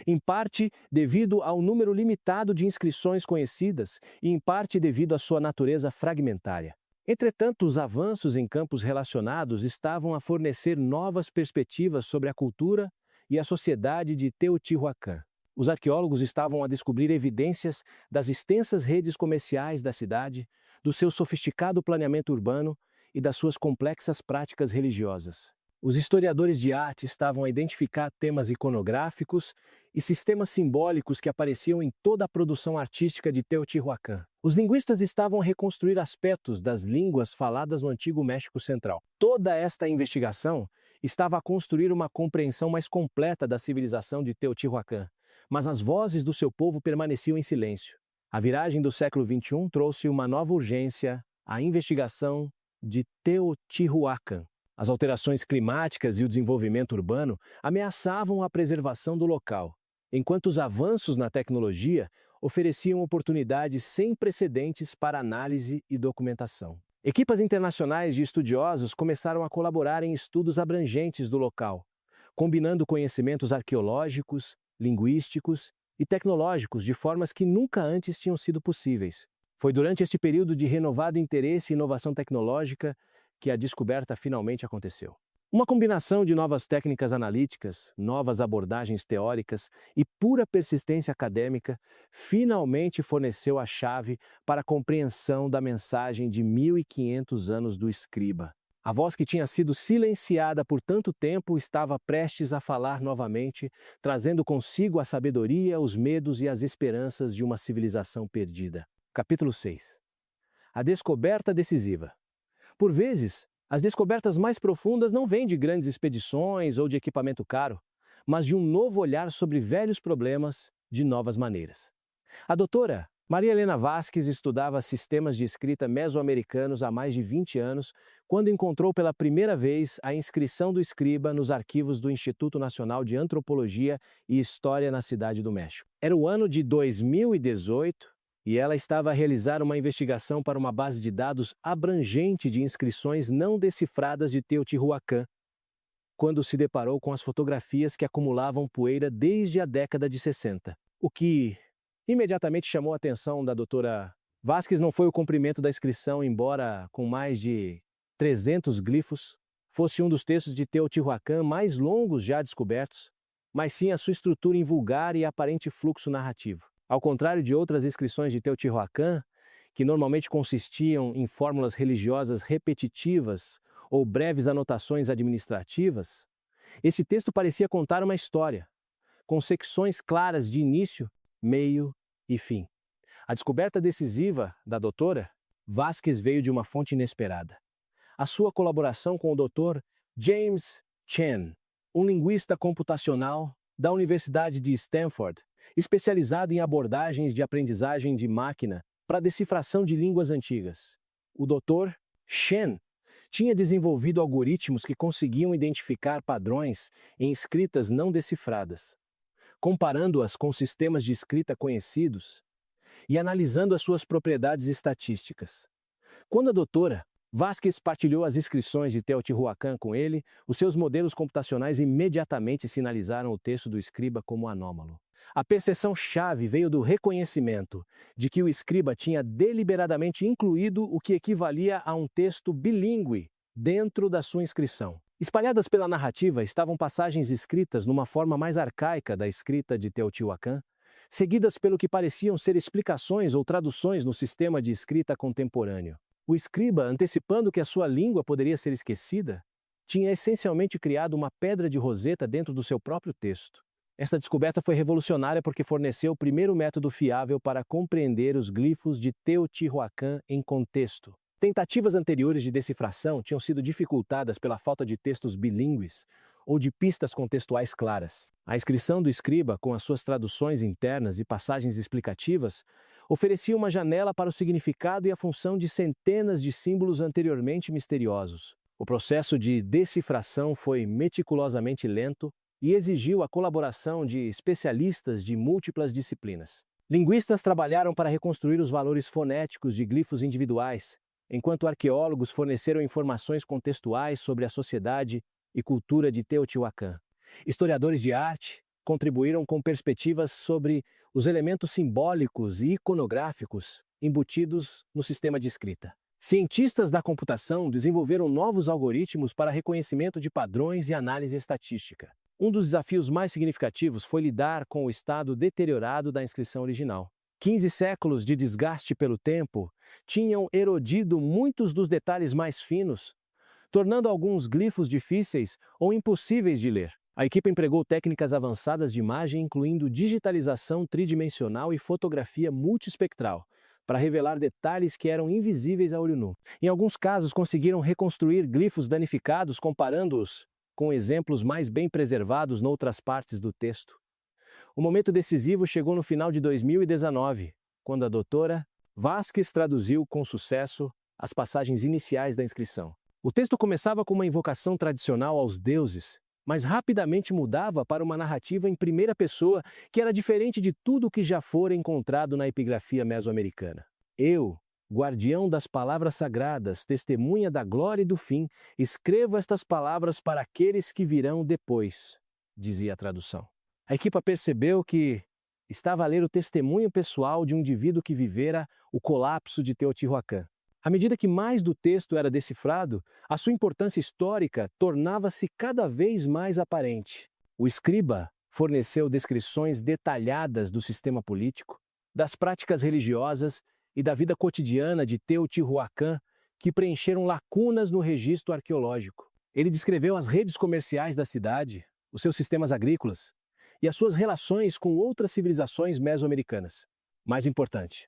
em parte devido ao número limitado de inscrições conhecidas e em parte devido à sua natureza fragmentária. Entretanto, os avanços em campos relacionados estavam a fornecer novas perspectivas sobre a cultura e a sociedade de Teotihuacan. Os arqueólogos estavam a descobrir evidências das extensas redes comerciais da cidade, do seu sofisticado planeamento urbano e das suas complexas práticas religiosas. Os historiadores de arte estavam a identificar temas iconográficos e sistemas simbólicos que apareciam em toda a produção artística de Teotihuacan. Os linguistas estavam a reconstruir aspectos das línguas faladas no antigo México Central. Toda esta investigação estava a construir uma compreensão mais completa da civilização de Teotihuacan, mas as vozes do seu povo permaneciam em silêncio. A viragem do século XXI trouxe uma nova urgência à investigação de Teotihuacan. As alterações climáticas e o desenvolvimento urbano ameaçavam a preservação do local, enquanto os avanços na tecnologia ofereciam oportunidades sem precedentes para análise e documentação. Equipas internacionais de estudiosos começaram a colaborar em estudos abrangentes do local, combinando conhecimentos arqueológicos, linguísticos e tecnológicos de formas que nunca antes tinham sido possíveis. Foi durante este período de renovado interesse e inovação tecnológica que a descoberta finalmente aconteceu. Uma combinação de novas técnicas analíticas, novas abordagens teóricas e pura persistência acadêmica finalmente forneceu a chave para a compreensão da mensagem de 1500 anos do escriba. A voz que tinha sido silenciada por tanto tempo estava prestes a falar novamente, trazendo consigo a sabedoria, os medos e as esperanças de uma civilização perdida. Capítulo 6. A descoberta decisiva. Por vezes, as descobertas mais profundas não vêm de grandes expedições ou de equipamento caro, mas de um novo olhar sobre velhos problemas de novas maneiras. A doutora Maria Helena Vasquez estudava sistemas de escrita mesoamericanos há mais de 20 anos, quando encontrou pela primeira vez a inscrição do escriba nos arquivos do Instituto Nacional de Antropologia e História na Cidade do México. Era o ano de 2018, e ela estava a realizar uma investigação para uma base de dados abrangente de inscrições não decifradas de Teotihuacan, quando se deparou com as fotografias que acumulavam poeira desde a década de 60. O que imediatamente chamou a atenção da doutora Vasquez não foi o comprimento da inscrição, embora com mais de 300 glifos, fosse um dos textos de Teotihuacan mais longos já descobertos, mas sim a sua estrutura invulgar e aparente fluxo narrativo. Ao contrário de outras inscrições de Teotihuacan, que normalmente consistiam em fórmulas religiosas repetitivas ou breves anotações administrativas, esse texto parecia contar uma história, com secções claras de início, meio e fim. A descoberta decisiva da doutora Vasquez veio de uma fonte inesperada. A sua colaboração com o Dr. James Chen, um linguista computacional da Universidade de Stanford, especializado em abordagens de aprendizagem de máquina para decifração de línguas antigas. O Dr. Chen tinha desenvolvido algoritmos que conseguiam identificar padrões em escritas não decifradas, comparando-as com sistemas de escrita conhecidos e analisando as suas propriedades estatísticas. Quando a doutora Vasquez partilhou as inscrições de Teotihuacan com ele, os seus modelos computacionais imediatamente sinalizaram o texto do escriba como anômalo. A percepção-chave veio do reconhecimento de que o escriba tinha deliberadamente incluído o que equivalia a um texto bilíngue dentro da sua inscrição. Espalhadas pela narrativa estavam passagens escritas numa forma mais arcaica da escrita de Teotihuacan, seguidas pelo que pareciam ser explicações ou traduções no sistema de escrita contemporâneo. O escriba, antecipando que a sua língua poderia ser esquecida, tinha essencialmente criado uma pedra de Roseta dentro do seu próprio texto. Esta descoberta foi revolucionária porque forneceu o primeiro método fiável para compreender os glifos de Teotihuacan em contexto. Tentativas anteriores de decifração tinham sido dificultadas pela falta de textos bilíngues ou de pistas contextuais claras. A inscrição do escriba, com as suas traduções internas e passagens explicativas, oferecia uma janela para o significado e a função de centenas de símbolos anteriormente misteriosos. O processo de decifração foi meticulosamente lento e exigiu a colaboração de especialistas de múltiplas disciplinas. Linguistas trabalharam para reconstruir os valores fonéticos de glifos individuais, enquanto arqueólogos forneceram informações contextuais sobre a sociedade e cultura de Teotihuacan. Historiadores de arte contribuíram com perspectivas sobre os elementos simbólicos e iconográficos embutidos no sistema de escrita. Cientistas da computação desenvolveram novos algoritmos para reconhecimento de padrões e análise estatística. Um dos desafios mais significativos foi lidar com o estado deteriorado da inscrição original. 15 séculos de desgaste pelo tempo tinham erodido muitos dos detalhes mais finos, tornando alguns glifos difíceis ou impossíveis de ler. A equipe empregou técnicas avançadas de imagem, incluindo digitalização tridimensional e fotografia multiespectral, para revelar detalhes que eram invisíveis a olho nu. Em alguns casos, conseguiram reconstruir glifos danificados comparando-os com exemplos mais bem preservados noutras partes do texto. O momento decisivo chegou no final de 2019, quando a doutora Vasquez traduziu com sucesso as passagens iniciais da inscrição. O texto começava com uma invocação tradicional aos deuses, mas rapidamente mudava para uma narrativa em primeira pessoa que era diferente de tudo o que já fora encontrado na epigrafia mesoamericana. Eu, guardião das palavras sagradas, testemunha da glória e do fim, escrevo estas palavras para aqueles que virão depois, dizia a tradução. A equipa percebeu que estava a ler o testemunho pessoal de um indivíduo que vivera o colapso de Teotihuacan. À medida que mais do texto era decifrado, a sua importância histórica tornava-se cada vez mais aparente. O escriba forneceu descrições detalhadas do sistema político, das práticas religiosas e da vida cotidiana de Teotihuacan que preencheram lacunas no registro arqueológico. Ele descreveu as redes comerciais da cidade, os seus sistemas agrícolas e as suas relações com outras civilizações mesoamericanas. Mais importante,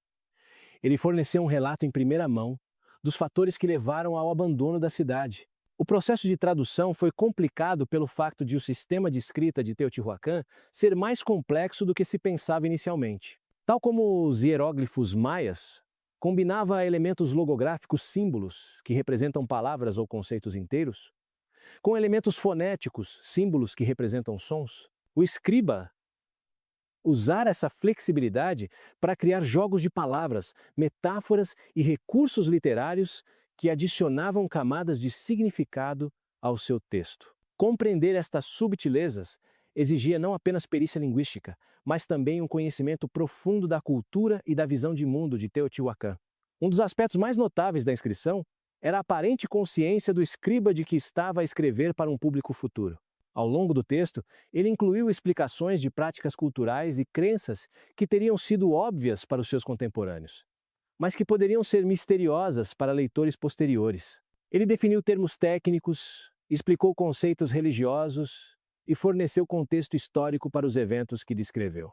ele forneceu um relato em primeira mão dos fatores que levaram ao abandono da cidade. O processo de tradução foi complicado pelo fato de o sistema de escrita de Teotihuacan ser mais complexo do que se pensava inicialmente. Tal como os hieróglifos maias, combinava elementos logográficos símbolos, que representam palavras ou conceitos inteiros, com elementos fonéticos, símbolos que representam sons. O escriba usar essa flexibilidade para criar jogos de palavras, metáforas e recursos literários que adicionavam camadas de significado ao seu texto. Compreender estas subtilezas exigia não apenas perícia linguística, mas também um conhecimento profundo da cultura e da visão de mundo de Teotihuacan. Um dos aspectos mais notáveis da inscrição era a aparente consciência do escriba de que estava a escrever para um público futuro. Ao longo do texto, ele incluiu explicações de práticas culturais e crenças que teriam sido óbvias para os seus contemporâneos, mas que poderiam ser misteriosas para leitores posteriores. Ele definiu termos técnicos, explicou conceitos religiosos e forneceu contexto histórico para os eventos que descreveu.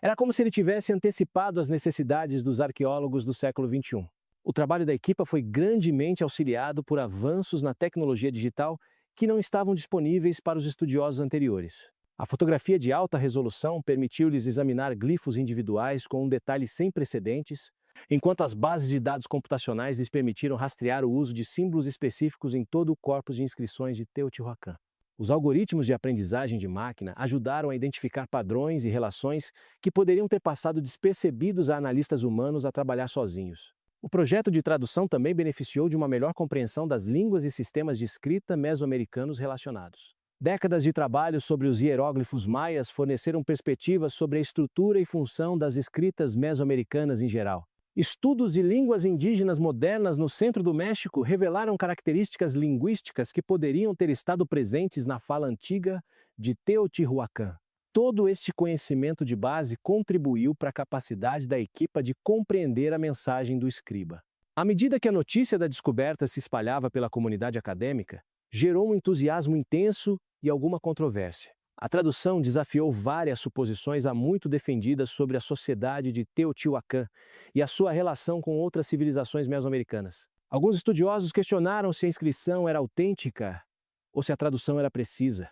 Era como se ele tivesse antecipado as necessidades dos arqueólogos do século XXI. O trabalho da equipa foi grandemente auxiliado por avanços na tecnologia digital que não estavam disponíveis para os estudiosos anteriores. A fotografia de alta resolução permitiu-lhes examinar glifos individuais com um detalhe sem precedentes, enquanto as bases de dados computacionais lhes permitiram rastrear o uso de símbolos específicos em todo o corpus de inscrições de Teotihuacan. Os algoritmos de aprendizagem de máquina ajudaram a identificar padrões e relações que poderiam ter passado despercebidos a analistas humanos a trabalhar sozinhos. O projeto de tradução também beneficiou de uma melhor compreensão das línguas e sistemas de escrita mesoamericanos relacionados. Décadas de trabalho sobre os hieróglifos maias forneceram perspectivas sobre a estrutura e função das escritas mesoamericanas em geral. Estudos de línguas indígenas modernas no centro do México revelaram características linguísticas que poderiam ter estado presentes na fala antiga de Teotihuacan. Todo este conhecimento de base contribuiu para a capacidade da equipa de compreender a mensagem do escriba. À medida que a notícia da descoberta se espalhava pela comunidade acadêmica, gerou um entusiasmo intenso e alguma controvérsia. A tradução desafiou várias suposições há muito defendidas sobre a sociedade de Teotihuacan e a sua relação com outras civilizações mesoamericanas. Alguns estudiosos questionaram se a inscrição era autêntica ou se a tradução era precisa.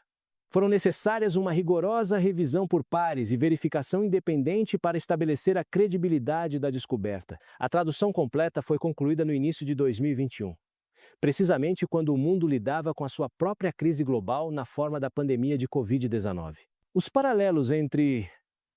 Foram necessárias uma rigorosa revisão por pares e verificação independente para estabelecer a credibilidade da descoberta. A tradução completa foi concluída no início de 2021. Precisamente quando o mundo lidava com a sua própria crise global na forma da pandemia de Covid-19. Os paralelos entre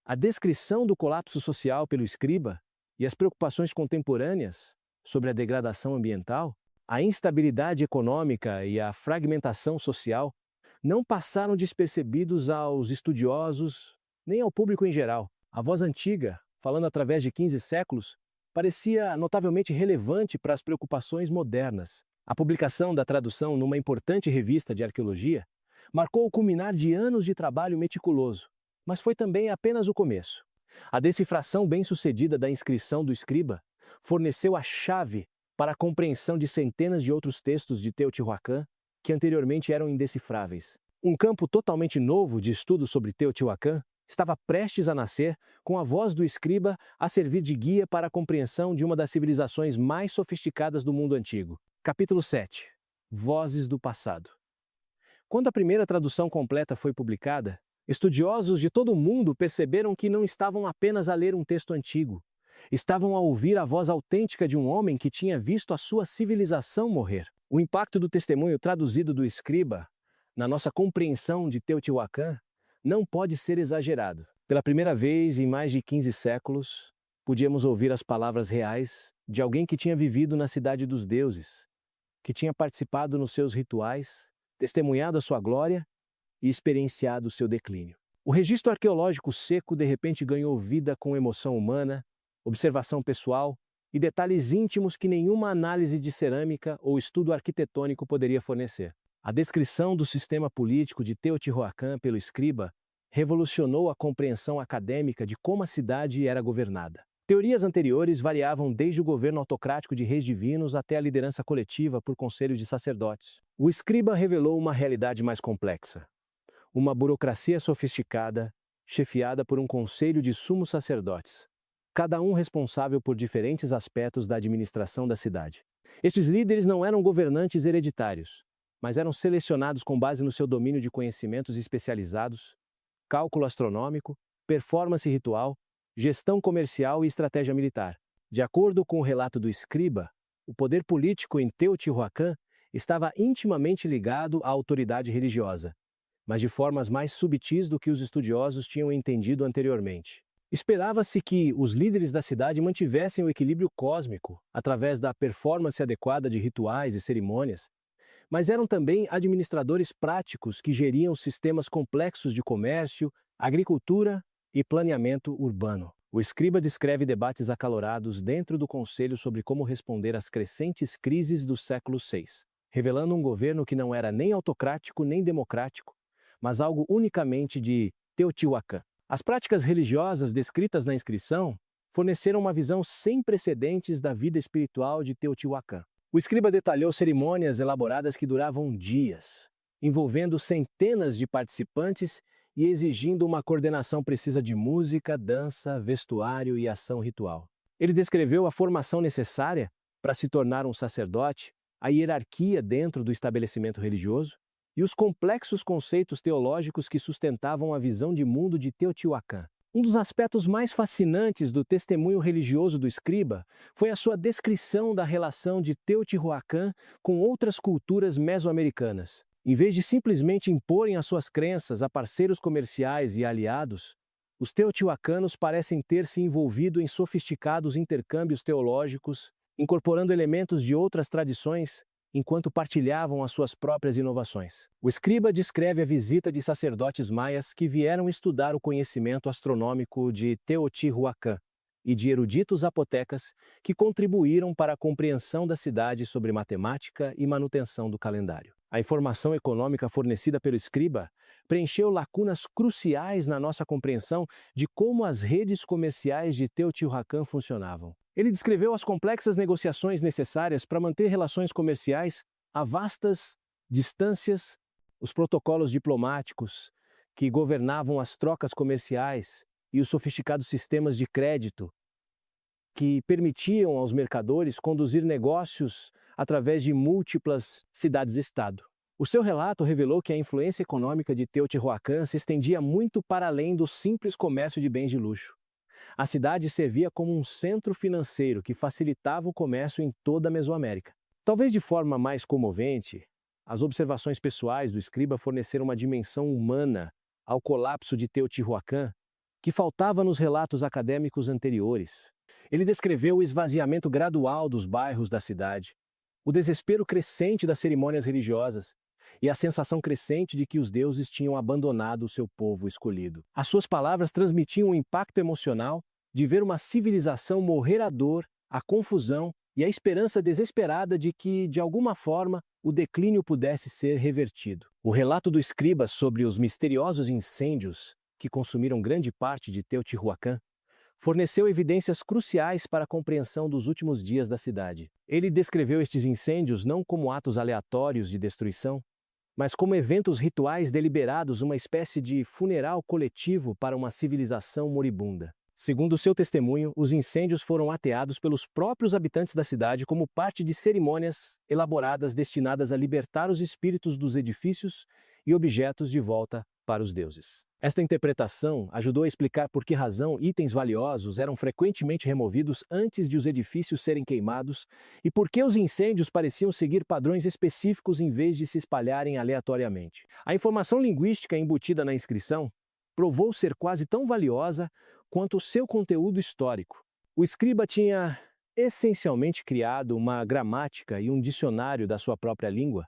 a descrição do colapso social pelo escriba e as preocupações contemporâneas sobre a degradação ambiental, a instabilidade econômica e a fragmentação social não passaram despercebidos aos estudiosos nem ao público em geral. A voz antiga, falando através de 15 séculos, parecia notavelmente relevante para as preocupações modernas. A publicação da tradução numa importante revista de arqueologia marcou o culminar de anos de trabalho meticuloso, mas foi também apenas o começo. A decifração bem-sucedida da inscrição do escriba forneceu a chave para a compreensão de centenas de outros textos de Teotihuacan que anteriormente eram indecifráveis. Um campo totalmente novo de estudo sobre Teotihuacan estava prestes a nascer, com a voz do escriba a servir de guia para a compreensão de uma das civilizações mais sofisticadas do mundo antigo. Capítulo 7. Vozes do passado. Quando a primeira tradução completa foi publicada, estudiosos de todo o mundo perceberam que não estavam apenas a ler um texto antigo, estavam a ouvir a voz autêntica de um homem que tinha visto a sua civilização morrer. O impacto do testemunho traduzido do escriba na nossa compreensão de Teotihuacan não pode ser exagerado. Pela primeira vez em mais de 15 séculos, podíamos ouvir as palavras reais de alguém que tinha vivido na cidade dos deuses, que tinha participado nos seus rituais, testemunhado a sua glória e experienciado o seu declínio. O registro arqueológico seco de repente ganhou vida com emoção humana, observação pessoal e detalhes íntimos que nenhuma análise de cerâmica ou estudo arquitetônico poderia fornecer. A descrição do sistema político de Teotihuacan pelo escriba revolucionou a compreensão acadêmica de como a cidade era governada. Teorias anteriores variavam desde o governo autocrático de reis divinos até a liderança coletiva por conselhos de sacerdotes. O escriba revelou uma realidade mais complexa. Uma burocracia sofisticada, chefiada por um conselho de sumos sacerdotes, cada um responsável por diferentes aspectos da administração da cidade. Estes líderes não eram governantes hereditários, mas eram selecionados com base no seu domínio de conhecimentos especializados, cálculo astronômico, performance ritual, gestão comercial e estratégia militar. De acordo com o relato do escriba, o poder político em Teotihuacan estava intimamente ligado à autoridade religiosa, mas de formas mais subtis do que os estudiosos tinham entendido anteriormente. Esperava-se que os líderes da cidade mantivessem o equilíbrio cósmico através da performance adequada de rituais e cerimônias, mas eram também administradores práticos que geriam sistemas complexos de comércio, agricultura e planeamento urbano. O escriba descreve debates acalorados dentro do conselho sobre como responder às crescentes crises do século VI, revelando um governo que não era nem autocrático nem democrático, mas algo unicamente de Teotihuacan. As práticas religiosas descritas na inscrição forneceram uma visão sem precedentes da vida espiritual de Teotihuacan. O escriba detalhou cerimônias elaboradas que duravam dias, envolvendo centenas de participantes e exigindo uma coordenação precisa de música, dança, vestuário e ação ritual. Ele descreveu a formação necessária para se tornar um sacerdote, a hierarquia dentro do estabelecimento religioso e os complexos conceitos teológicos que sustentavam a visão de mundo de Teotihuacan. Um dos aspectos mais fascinantes do testemunho religioso do escriba foi a sua descrição da relação de Teotihuacan com outras culturas mesoamericanas. Em vez de simplesmente imporem as suas crenças a parceiros comerciais e aliados, os teotihuacanos parecem ter se envolvido em sofisticados intercâmbios teológicos, incorporando elementos de outras tradições enquanto partilhavam as suas próprias inovações. O escriba descreve a visita de sacerdotes maias que vieram estudar o conhecimento astronômico de Teotihuacan e de eruditos zapotecas que contribuíram para a compreensão da cidade sobre matemática e manutenção do calendário. A informação econômica fornecida pelo escriba preencheu lacunas cruciais na nossa compreensão de como as redes comerciais de Teotihuacan funcionavam. Ele descreveu as complexas negociações necessárias para manter relações comerciais a vastas distâncias, os protocolos diplomáticos que governavam as trocas comerciais e os sofisticados sistemas de crédito que permitiam aos mercadores conduzir negócios através de múltiplas cidades-estado. O seu relato revelou que a influência econômica de Teotihuacan se estendia muito para além do simples comércio de bens de luxo. A cidade servia como um centro financeiro que facilitava o comércio em toda a Mesoamérica. Talvez de forma mais comovente, as observações pessoais do escriba forneceram uma dimensão humana ao colapso de Teotihuacan, que faltava nos relatos acadêmicos anteriores. Ele descreveu o esvaziamento gradual dos bairros da cidade, o desespero crescente das cerimônias religiosas e a sensação crescente de que os deuses tinham abandonado o seu povo escolhido. As suas palavras transmitiam um impacto emocional de ver uma civilização morrer à dor, à confusão e à esperança desesperada de que, de alguma forma, o declínio pudesse ser revertido. O relato do escriba sobre os misteriosos incêndios que consumiram grande parte de Teotihuacan forneceu evidências cruciais para a compreensão dos últimos dias da cidade. Ele descreveu estes incêndios não como atos aleatórios de destruição, mas como eventos rituais deliberados, uma espécie de funeral coletivo para uma civilização moribunda. Segundo seu testemunho, os incêndios foram ateados pelos próprios habitantes da cidade como parte de cerimônias elaboradas destinadas a libertar os espíritos dos edifícios e objetos de volta para os deuses. Esta interpretação ajudou a explicar por que razão itens valiosos eram frequentemente removidos antes de os edifícios serem queimados e por que os incêndios pareciam seguir padrões específicos em vez de se espalharem aleatoriamente. A informação linguística embutida na inscrição provou ser quase tão valiosa quanto o seu conteúdo histórico. O escriba tinha essencialmente criado uma gramática e um dicionário da sua própria língua,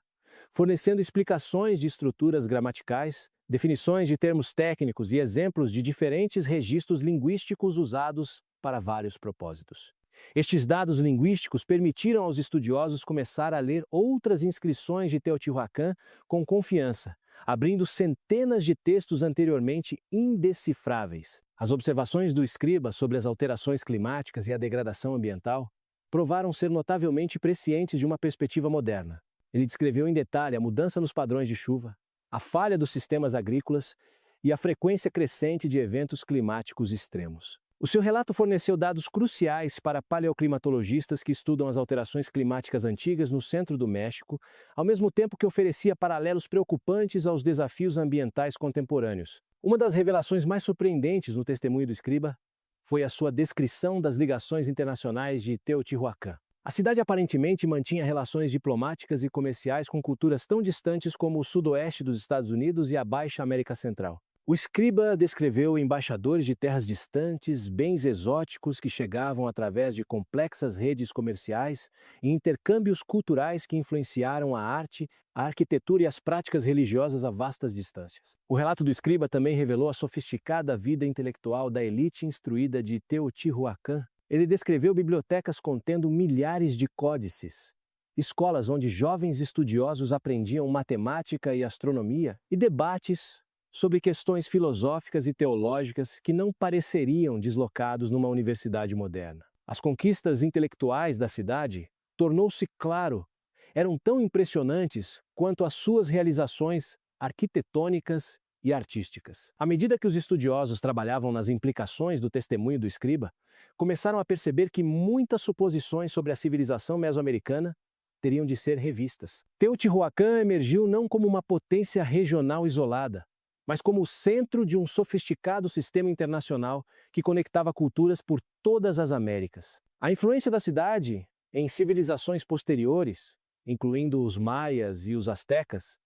fornecendo explicações de estruturas gramaticais, definições de termos técnicos e exemplos de diferentes registros linguísticos usados para vários propósitos. Estes dados linguísticos permitiram aos estudiosos começar a ler outras inscrições de Teotihuacan com confiança, abrindo centenas de textos anteriormente indecifráveis. As observações do escriba sobre as alterações climáticas e a degradação ambiental provaram ser notavelmente prescientes de uma perspectiva moderna. Ele descreveu em detalhe a mudança nos padrões de chuva, a falha dos sistemas agrícolas e a frequência crescente de eventos climáticos extremos. O seu relato forneceu dados cruciais para paleoclimatologistas que estudam as alterações climáticas antigas no centro do México, ao mesmo tempo que oferecia paralelos preocupantes aos desafios ambientais contemporâneos. Uma das revelações mais surpreendentes no testemunho do escriba foi a sua descrição das ligações internacionais de Teotihuacan. A cidade aparentemente mantinha relações diplomáticas e comerciais com culturas tão distantes como o sudoeste dos Estados Unidos e a Baixa América Central. O escriba descreveu embaixadores de terras distantes, bens exóticos que chegavam através de complexas redes comerciais e intercâmbios culturais que influenciaram a arte, a arquitetura e as práticas religiosas a vastas distâncias. O relato do escriba também revelou a sofisticada vida intelectual da elite instruída de Teotihuacan. Ele descreveu bibliotecas contendo milhares de códices, escolas onde jovens estudiosos aprendiam matemática e astronomia e debates sobre questões filosóficas e teológicas que não pareceriam deslocados numa universidade moderna. As conquistas intelectuais da cidade, tornou-se claro, eram tão impressionantes quanto as suas realizações arquitetônicas e artísticas. À medida que os estudiosos trabalhavam nas implicações do testemunho do escriba, começaram a perceber que muitas suposições sobre a civilização mesoamericana teriam de ser revistas. Teotihuacan emergiu não como uma potência regional isolada, mas como o centro de um sofisticado sistema internacional que conectava culturas por todas as Américas. A influência da cidade em civilizações posteriores, incluindo os maias e os astecas,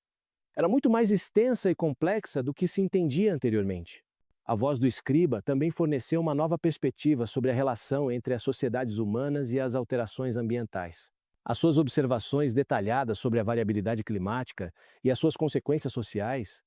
era muito mais extensa e complexa do que se entendia anteriormente. A voz do escriba também forneceu uma nova perspectiva sobre a relação entre as sociedades humanas e as alterações ambientais. As suas observações detalhadas sobre a variabilidade climática e as suas consequências sociais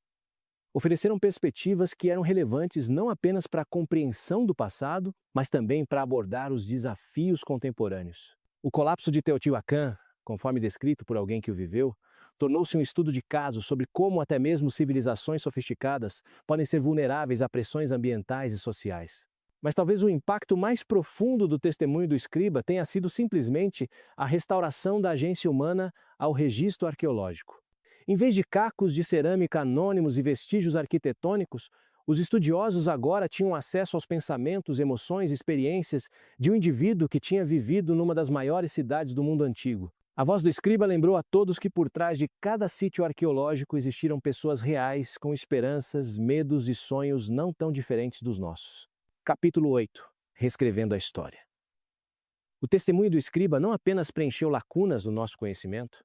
ofereceram perspectivas que eram relevantes não apenas para a compreensão do passado, mas também para abordar os desafios contemporâneos. O colapso de Teotihuacan, conforme descrito por alguém que o viveu, tornou-se um estudo de caso sobre como até mesmo civilizações sofisticadas podem ser vulneráveis a pressões ambientais e sociais. Mas talvez o impacto mais profundo do testemunho do escriba tenha sido simplesmente a restauração da agência humana ao registro arqueológico. Em vez de cacos de cerâmica anônimos e vestígios arquitetônicos, os estudiosos agora tinham acesso aos pensamentos, emoções e experiências de um indivíduo que tinha vivido numa das maiores cidades do mundo antigo. A voz do escriba lembrou a todos que por trás de cada sítio arqueológico existiram pessoas reais com esperanças, medos e sonhos não tão diferentes dos nossos. Capítulo 8. Reescrevendo a história. O testemunho do escriba não apenas preencheu lacunas no nosso conhecimento,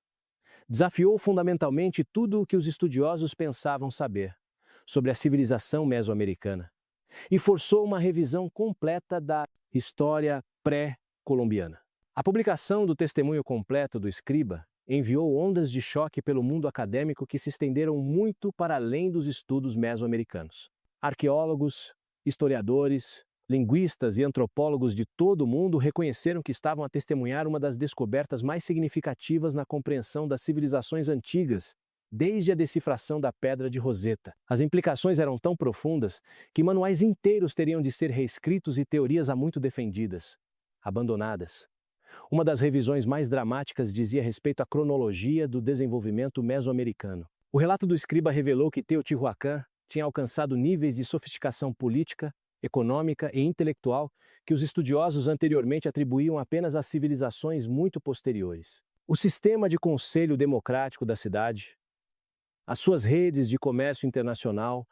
desafiou fundamentalmente tudo o que os estudiosos pensavam saber sobre a civilização mesoamericana e forçou uma revisão completa da história pré-colombiana. A publicação do testemunho completo do escriba enviou ondas de choque pelo mundo acadêmico que se estenderam muito para além dos estudos mesoamericanos. Arqueólogos, historiadores, linguistas e antropólogos de todo o mundo reconheceram que estavam a testemunhar uma das descobertas mais significativas na compreensão das civilizações antigas, desde a decifração da Pedra de Roseta. As implicações eram tão profundas que manuais inteiros teriam de ser reescritos e teorias há muito defendidas, abandonadas. Uma das revisões mais dramáticas dizia respeito à cronologia do desenvolvimento mesoamericano. O relato do escriba revelou que Teotihuacan tinha alcançado níveis de sofisticação política, econômica e intelectual que os estudiosos anteriormente atribuíam apenas às civilizações muito posteriores. O sistema de conselho democrático da cidade, as suas redes de comércio internacional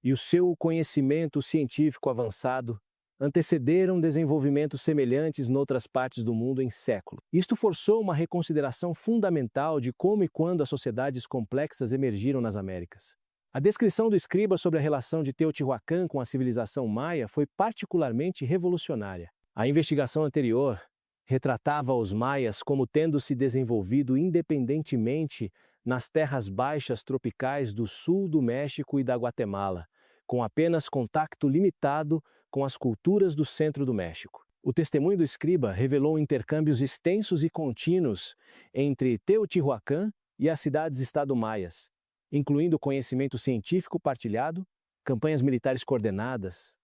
e o seu conhecimento científico avançado antecederam desenvolvimentos semelhantes noutras partes do mundo em séculos. Isto forçou uma reconsideração fundamental de como e quando as sociedades complexas emergiram nas Américas. A descrição do escriba sobre a relação de Teotihuacan com a civilização maia foi particularmente revolucionária. A investigação anterior retratava os maias como tendo se desenvolvido independentemente nas terras baixas tropicais do sul do México e da Guatemala, com apenas contato limitado com as culturas do centro do México. O testemunho do escriba revelou intercâmbios extensos e contínuos entre Teotihuacan e as cidades-estado maias, incluindo conhecimento científico partilhado, campanhas militares coordenadas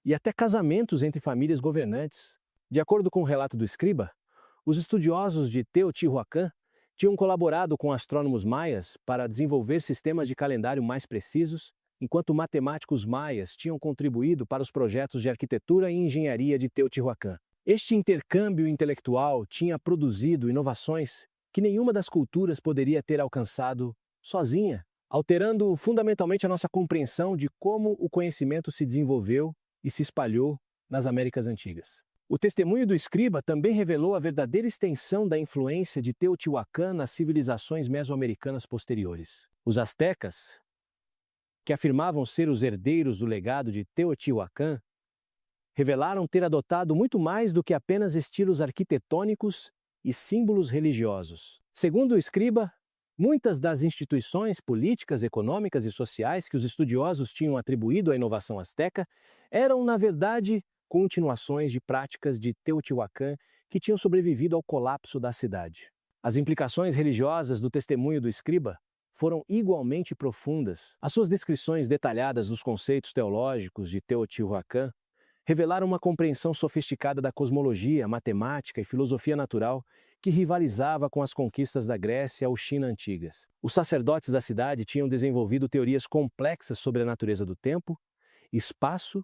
e até casamentos entre famílias governantes. De acordo com o relato do escriba, os estudiosos de Teotihuacan tinham colaborado com astrônomos maias para desenvolver sistemas de calendário mais precisos, enquanto matemáticos maias tinham contribuído para os projetos de arquitetura e engenharia de Teotihuacan. Este intercâmbio intelectual tinha produzido inovações que nenhuma das culturas poderia ter alcançado sozinha, alterando fundamentalmente a nossa compreensão de como o conhecimento se desenvolveu e se espalhou nas Américas Antigas. O testemunho do escriba também revelou a verdadeira extensão da influência de Teotihuacan nas civilizações mesoamericanas posteriores. Os astecas, que afirmavam ser os herdeiros do legado de Teotihuacan, revelaram ter adotado muito mais do que apenas estilos arquitetônicos e símbolos religiosos. Segundo o escriba, muitas das instituições políticas, econômicas e sociais que os estudiosos tinham atribuído à inovação asteca eram, na verdade, continuações de práticas de Teotihuacan que tinham sobrevivido ao colapso da cidade. As implicações religiosas do testemunho do escriba foram igualmente profundas. As suas descrições detalhadas dos conceitos teológicos de Teotihuacan revelaram uma compreensão sofisticada da cosmologia, matemática e filosofia natural que rivalizava com as conquistas da Grécia ou China antigas. Os sacerdotes da cidade tinham desenvolvido teorias complexas sobre a natureza do tempo, espaço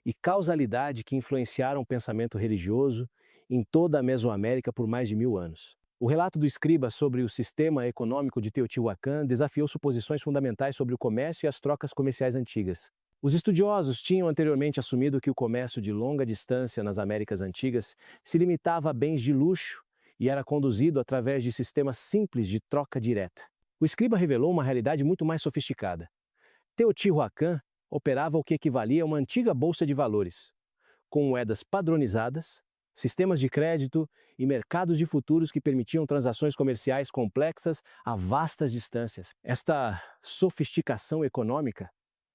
e causalidade que influenciaram o pensamento religioso em toda a Mesoamérica por mais de 1000 anos. O relato do escriba sobre o sistema econômico de Teotihuacan desafiou suposições fundamentais sobre o comércio e as trocas comerciais antigas. Os estudiosos tinham anteriormente assumido que o comércio de longa distância nas Américas Antigas se limitava a bens de luxo e era conduzido através de sistemas simples de troca direta. O escriba revelou uma realidade muito mais sofisticada. Teotihuacan operava o que equivalia a uma antiga bolsa de valores, com moedas padronizadas, sistemas de crédito e mercados de futuros que permitiam transações comerciais complexas a vastas distâncias. Esta sofisticação econômica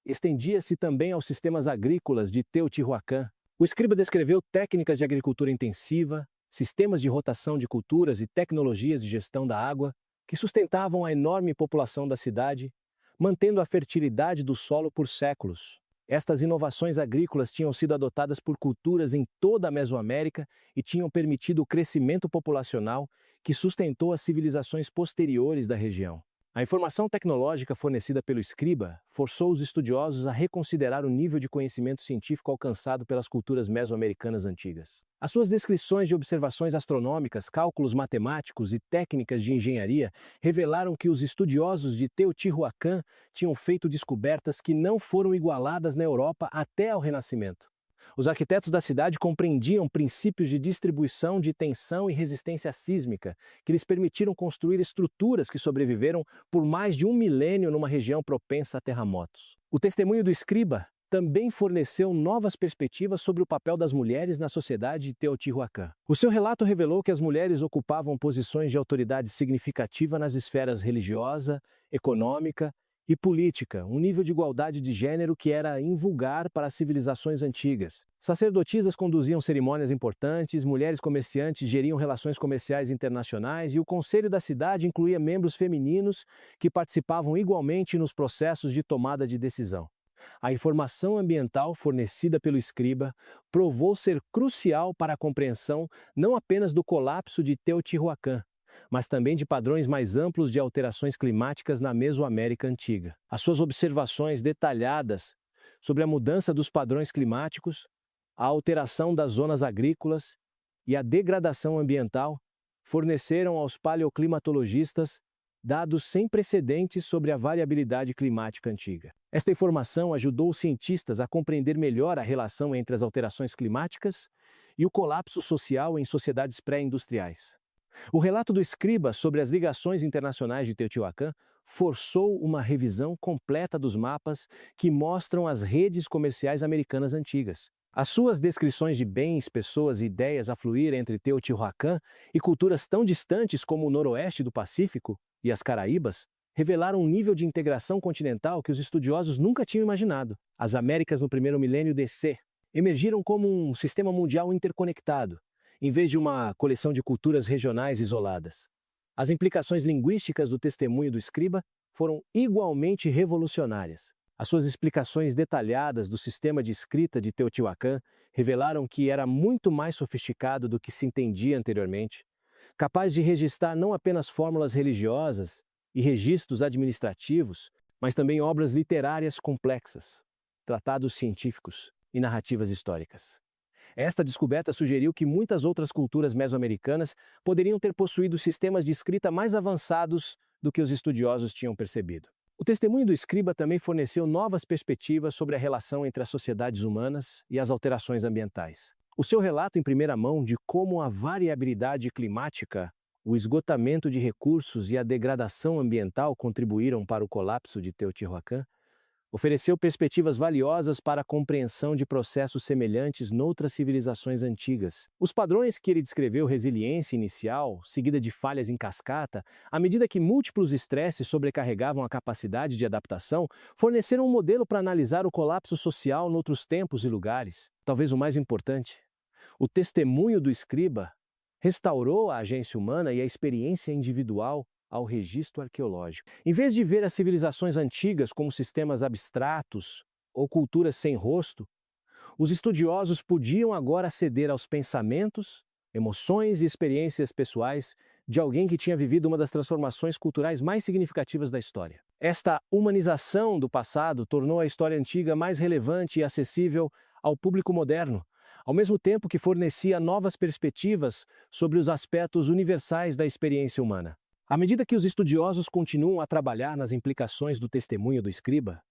estendia-se também aos sistemas agrícolas de Teotihuacan. O escriba descreveu técnicas de agricultura intensiva, sistemas de rotação de culturas e tecnologias de gestão da água que sustentavam a enorme população da cidade, mantendo a fertilidade do solo por séculos. Estas inovações agrícolas tinham sido adotadas por culturas em toda a Mesoamérica e tinham permitido o crescimento populacional que sustentou as civilizações posteriores da região. A informação tecnológica fornecida pelo escriba forçou os estudiosos a reconsiderar o nível de conhecimento científico alcançado pelas culturas mesoamericanas antigas. As suas descrições de observações astronômicas, cálculos matemáticos e técnicas de engenharia revelaram que os estudiosos de Teotihuacan tinham feito descobertas que não foram igualadas na Europa até ao Renascimento. Os arquitetos da cidade compreendiam princípios de distribuição de tensão e resistência sísmica, que lhes permitiram construir estruturas que sobreviveram por mais de 1 milênio numa região propensa a terremotos. O testemunho do escriba também forneceu novas perspectivas sobre o papel das mulheres na sociedade de Teotihuacan. O seu relato revelou que as mulheres ocupavam posições de autoridade significativa nas esferas religiosa, econômica e política, um nível de igualdade de gênero que era invulgar para as civilizações antigas. Sacerdotisas conduziam cerimônias importantes, mulheres comerciantes geriam relações comerciais internacionais e o conselho da cidade incluía membros femininos que participavam igualmente nos processos de tomada de decisão. A informação ambiental fornecida pelo escriba provou ser crucial para a compreensão não apenas do colapso de Teotihuacan, mas também de padrões mais amplos de alterações climáticas na Mesoamérica Antiga. As suas observações detalhadas sobre a mudança dos padrões climáticos, a alteração das zonas agrícolas e a degradação ambiental forneceram aos paleoclimatologistas dados sem precedentes sobre a variabilidade climática antiga. Esta informação ajudou os cientistas a compreender melhor a relação entre as alterações climáticas e o colapso social em sociedades pré-industriais. O relato do escriba sobre as ligações internacionais de Teotihuacan forçou uma revisão completa dos mapas que mostram as redes comerciais americanas antigas. As suas descrições de bens, pessoas e ideias a fluir entre Teotihuacan e culturas tão distantes como o noroeste do Pacífico e as Caraíbas revelaram um nível de integração continental que os estudiosos nunca tinham imaginado. As Américas no primeiro milênio DC emergiram como um sistema mundial interconectado, em vez de uma coleção de culturas regionais isoladas. As implicações linguísticas do testemunho do escriba foram igualmente revolucionárias. As suas explicações detalhadas do sistema de escrita de Teotihuacan revelaram que era muito mais sofisticado do que se entendia anteriormente, capaz de registrar não apenas fórmulas religiosas e registros administrativos, mas também obras literárias complexas, tratados científicos e narrativas históricas. Esta descoberta sugeriu que muitas outras culturas mesoamericanas poderiam ter possuído sistemas de escrita mais avançados do que os estudiosos tinham percebido. O testemunho do escriba também forneceu novas perspectivas sobre a relação entre as sociedades humanas e as alterações ambientais. O seu relato em primeira mão de como a variabilidade climática, o esgotamento de recursos e a degradação ambiental contribuíram para o colapso de Teotihuacan ofereceu perspectivas valiosas para a compreensão de processos semelhantes noutras civilizações antigas. Os padrões que ele descreveu, resiliência inicial, seguida de falhas em cascata, à medida que múltiplos estresses sobrecarregavam a capacidade de adaptação, forneceram um modelo para analisar o colapso social noutros tempos e lugares. Talvez o mais importante, o testemunho do escriba restaurou a agência humana e a experiência individual ao registro arqueológico. Em vez de ver as civilizações antigas como sistemas abstratos ou culturas sem rosto, os estudiosos podiam agora aceder aos pensamentos, emoções e experiências pessoais de alguém que tinha vivido uma das transformações culturais mais significativas da história. Esta humanização do passado tornou a história antiga mais relevante e acessível ao público moderno, ao mesmo tempo que fornecia novas perspectivas sobre os aspectos universais da experiência humana. À medida que os estudiosos continuam a trabalhar nas implicações do testemunho do escriba,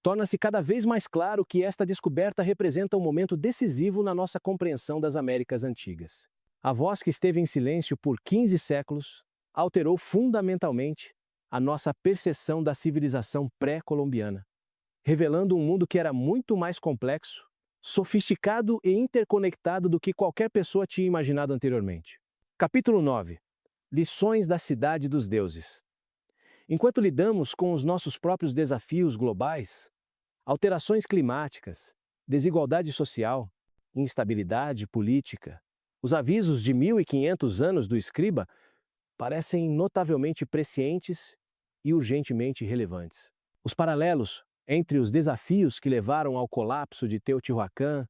torna-se cada vez mais claro que esta descoberta representa um momento decisivo na nossa compreensão das Américas antigas. A voz que esteve em silêncio por 15 séculos alterou fundamentalmente a nossa percepção da civilização pré-colombiana, revelando um mundo que era muito mais complexo, sofisticado e interconectado do que qualquer pessoa tinha imaginado anteriormente. Capítulo 9. Lições da Cidade dos Deuses. Enquanto lidamos com os nossos próprios desafios globais, alterações climáticas, desigualdade social, instabilidade política, os avisos de 1500 anos do escriba parecem notavelmente prescientes e urgentemente relevantes. Os paralelos entre os desafios que levaram ao colapso de Teotihuacan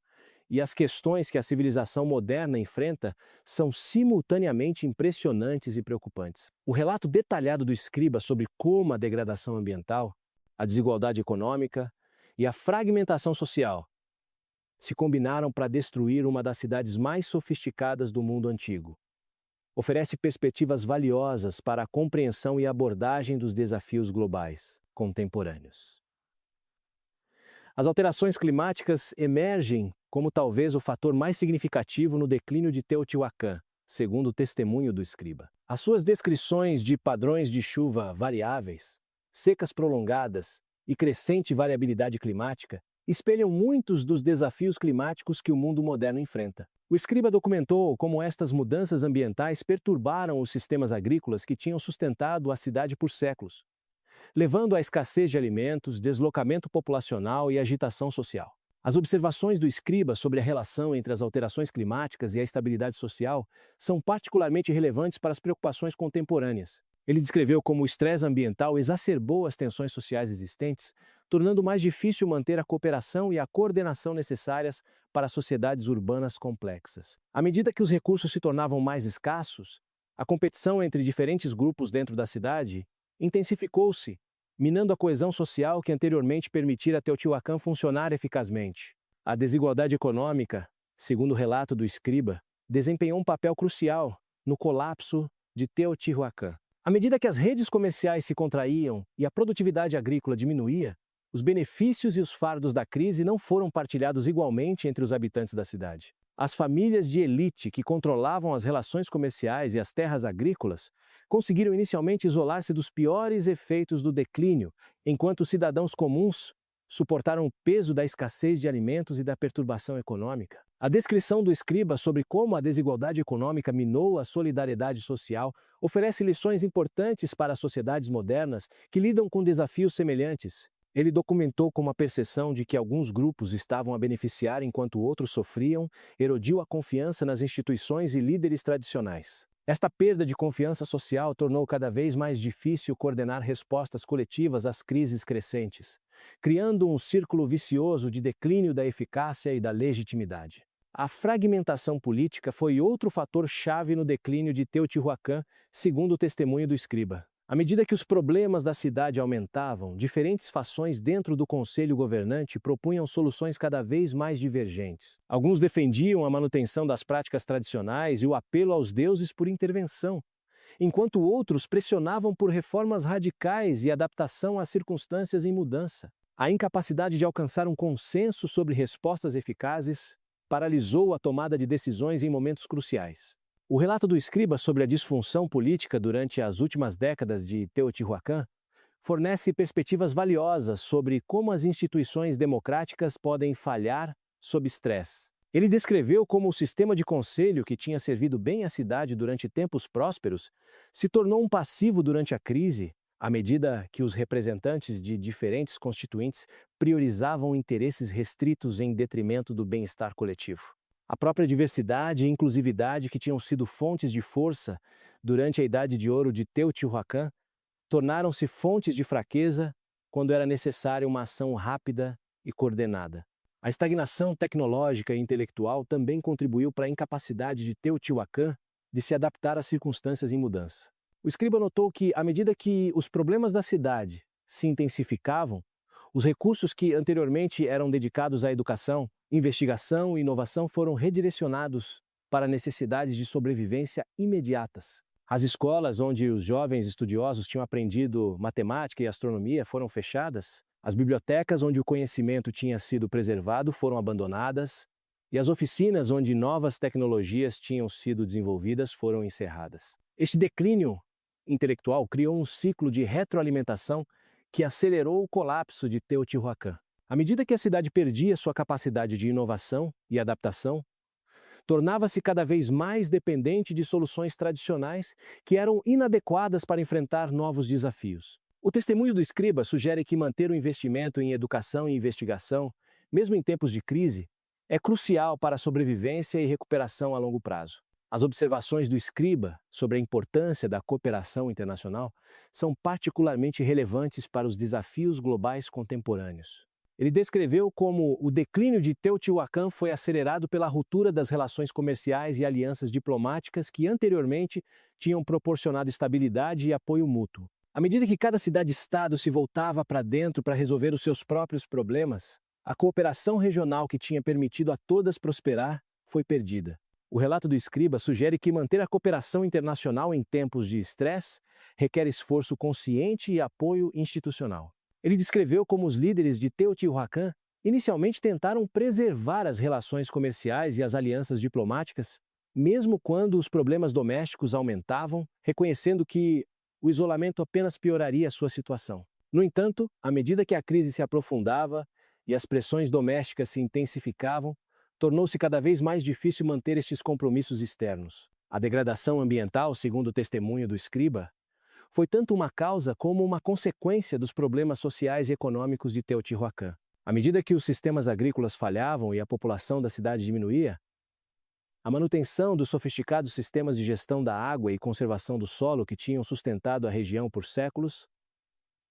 e as questões que a civilização moderna enfrenta são simultaneamente impressionantes e preocupantes. O relato detalhado do escriba sobre como a degradação ambiental, a desigualdade econômica e a fragmentação social se combinaram para destruir uma das cidades mais sofisticadas do mundo antigo. Oferece perspectivas valiosas para a compreensão e abordagem dos desafios globais contemporâneos. As alterações climáticas emergem como talvez o fator mais significativo no declínio de Teotihuacan, segundo o testemunho do escriba. As suas descrições de padrões de chuva variáveis, secas prolongadas e crescente variabilidade climática espelham muitos dos desafios climáticos que o mundo moderno enfrenta. O escriba documentou como estas mudanças ambientais perturbaram os sistemas agrícolas que tinham sustentado a cidade por séculos, levando à escassez de alimentos, deslocamento populacional e agitação social. As observações do escriba sobre a relação entre as alterações climáticas e a estabilidade social são particularmente relevantes para as preocupações contemporâneas. Ele descreveu como o estresse ambiental exacerbou as tensões sociais existentes, tornando mais difícil manter a cooperação e a coordenação necessárias para sociedades urbanas complexas. À medida que os recursos se tornavam mais escassos, a competição entre diferentes grupos dentro da cidade intensificou-se, minando a coesão social que anteriormente permitira a Teotihuacan funcionar eficazmente. A desigualdade econômica, segundo o relato do escriba, desempenhou um papel crucial no colapso de Teotihuacan. À medida que as redes comerciais se contraíam e a produtividade agrícola diminuía, os benefícios e os fardos da crise não foram partilhados igualmente entre os habitantes da cidade. As famílias de elite que controlavam as relações comerciais e as terras agrícolas conseguiram inicialmente isolar-se dos piores efeitos do declínio, enquanto os cidadãos comuns suportaram o peso da escassez de alimentos e da perturbação econômica. A descrição do escriba sobre como a desigualdade econômica minou a solidariedade social oferece lições importantes para as sociedades modernas que lidam com desafios semelhantes. Ele documentou como a percepção de que alguns grupos estavam a beneficiar enquanto outros sofriam erodiu a confiança nas instituições e líderes tradicionais. Esta perda de confiança social tornou cada vez mais difícil coordenar respostas coletivas às crises crescentes, criando um círculo vicioso de declínio da eficácia e da legitimidade. A fragmentação política foi outro fator-chave no declínio de Teotihuacan, segundo o testemunho do escriba. À medida que os problemas da cidade aumentavam, diferentes fações dentro do conselho governante propunham soluções cada vez mais divergentes. Alguns defendiam a manutenção das práticas tradicionais e o apelo aos deuses por intervenção, enquanto outros pressionavam por reformas radicais e adaptação às circunstâncias em mudança. A incapacidade de alcançar um consenso sobre respostas eficazes paralisou a tomada de decisões em momentos cruciais. O relato do escriba sobre a disfunção política durante as últimas décadas de Teotihuacan fornece perspectivas valiosas sobre como as instituições democráticas podem falhar sob estresse. Ele descreveu como o sistema de conselho que tinha servido bem à cidade durante tempos prósperos se tornou um passivo durante a crise, à medida que os representantes de diferentes constituintes priorizavam interesses restritos em detrimento do bem-estar coletivo. A própria diversidade e inclusividade que tinham sido fontes de força durante a Idade de Ouro de Teotihuacan tornaram-se fontes de fraqueza quando era necessária uma ação rápida e coordenada. A estagnação tecnológica e intelectual também contribuiu para a incapacidade de Teotihuacan de se adaptar às circunstâncias em mudança. O escriba notou que, à medida que os problemas da cidade se intensificavam, os recursos que anteriormente eram dedicados à educação, investigação e inovação foram redirecionados para necessidades de sobrevivência imediatas. As escolas onde os jovens estudiosos tinham aprendido matemática e astronomia foram fechadas, as bibliotecas onde o conhecimento tinha sido preservado foram abandonadas, e as oficinas onde novas tecnologias tinham sido desenvolvidas foram encerradas. Este declínio intelectual criou um ciclo de retroalimentação que acelerou o colapso de Teotihuacan. À medida que a cidade perdia sua capacidade de inovação e adaptação, tornava-se cada vez mais dependente de soluções tradicionais que eram inadequadas para enfrentar novos desafios. O testemunho do escriba sugere que manter o investimento em educação e investigação, mesmo em tempos de crise, é crucial para a sobrevivência e recuperação a longo prazo. As observações do escriba sobre a importância da cooperação internacional são particularmente relevantes para os desafios globais contemporâneos. Ele descreveu como o declínio de Teotihuacan foi acelerado pela ruptura das relações comerciais e alianças diplomáticas que anteriormente tinham proporcionado estabilidade e apoio mútuo. À medida que cada cidade-estado se voltava para dentro para resolver os seus próprios problemas, a cooperação regional que tinha permitido a todas prosperar foi perdida. O relato do escriba sugere que manter a cooperação internacional em tempos de estresse requer esforço consciente e apoio institucional. Ele descreveu como os líderes de Teotihuacan inicialmente tentaram preservar as relações comerciais e as alianças diplomáticas, mesmo quando os problemas domésticos aumentavam, reconhecendo que o isolamento apenas pioraria a sua situação. No entanto, à medida que a crise se aprofundava e as pressões domésticas se intensificavam, tornou-se cada vez mais difícil manter estes compromissos externos. A degradação ambiental, segundo o testemunho do escriba, foi tanto uma causa como uma consequência dos problemas sociais e econômicos de Teotihuacan. À medida que os sistemas agrícolas falhavam e a população da cidade diminuía, a manutenção dos sofisticados sistemas de gestão da água e conservação do solo que tinham sustentado a região por séculos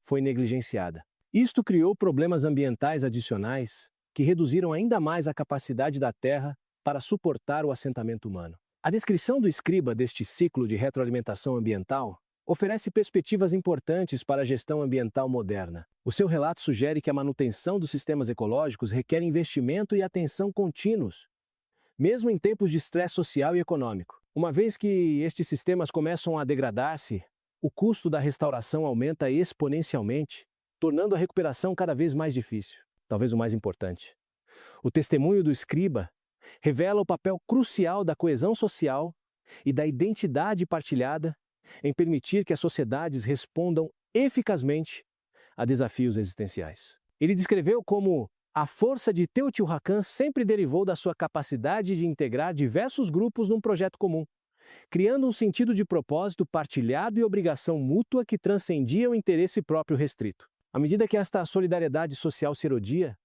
foi negligenciada. Isto criou problemas ambientais adicionais que reduziram ainda mais a capacidade da terra para suportar o assentamento humano. A descrição do escriba deste ciclo de retroalimentação ambiental oferece perspectivas importantes para a gestão ambiental moderna. O seu relato sugere que a manutenção dos sistemas ecológicos requer investimento e atenção contínuos, mesmo em tempos de estresse social e econômico. Uma vez que estes sistemas começam a degradar-se, o custo da restauração aumenta exponencialmente, tornando a recuperação cada vez mais difícil. Talvez o mais importante. O testemunho do escriba revela o papel crucial da coesão social e da identidade partilhada em permitir que as sociedades respondam eficazmente a desafios existenciais. Ele descreveu como a força de Teotihuacan sempre derivou da sua capacidade de integrar diversos grupos num projeto comum, criando um sentido de propósito partilhado e obrigação mútua que transcendia o interesse próprio restrito. À medida que esta solidariedade social se erodia,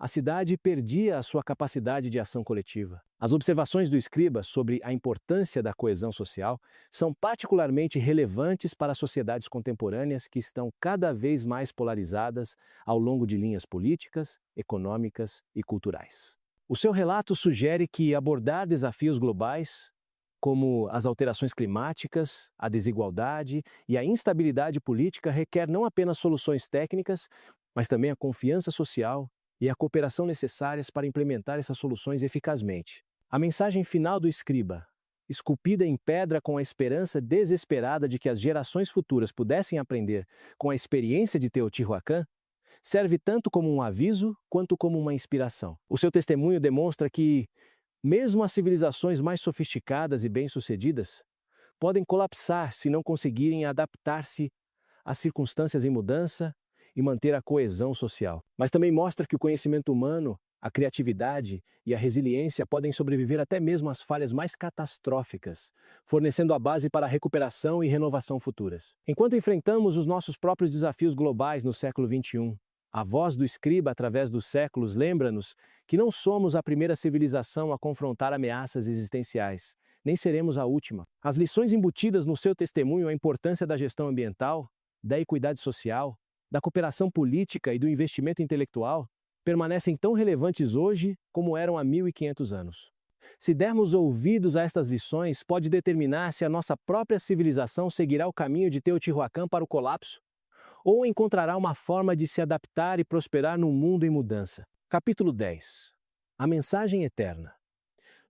a cidade perdia a sua capacidade de ação coletiva. As observações do escriba sobre a importância da coesão social são particularmente relevantes para as sociedades contemporâneas que estão cada vez mais polarizadas ao longo de linhas políticas, econômicas e culturais. O seu relato sugere que abordar desafios globais, como as alterações climáticas, a desigualdade e a instabilidade política, requer não apenas soluções técnicas, mas também a confiança social e a cooperação necessárias para implementar essas soluções eficazmente. A mensagem final do escriba, esculpida em pedra com a esperança desesperada de que as gerações futuras pudessem aprender com a experiência de Teotihuacan, serve tanto como um aviso quanto como uma inspiração. O seu testemunho demonstra que, mesmo as civilizações mais sofisticadas e bem-sucedidas, podem colapsar se não conseguirem adaptar-se às circunstâncias em mudança e manter a coesão social. Mas também mostra que o conhecimento humano, a criatividade e a resiliência podem sobreviver até mesmo às falhas mais catastróficas, fornecendo a base para a recuperação e renovação futuras. Enquanto enfrentamos os nossos próprios desafios globais no século XXI, a voz do escriba através dos séculos lembra-nos que não somos a primeira civilização a confrontar ameaças existenciais, nem seremos a última. As lições embutidas no seu testemunho, a importância da gestão ambiental, da equidade social, da cooperação política e do investimento intelectual, permanecem tão relevantes hoje como eram há 1500 anos. Se dermos ouvidos a estas lições, pode determinar se a nossa própria civilização seguirá o caminho de Teotihuacan para o colapso, ou encontrará uma forma de se adaptar e prosperar num mundo em mudança. Capítulo 10. A mensagem eterna.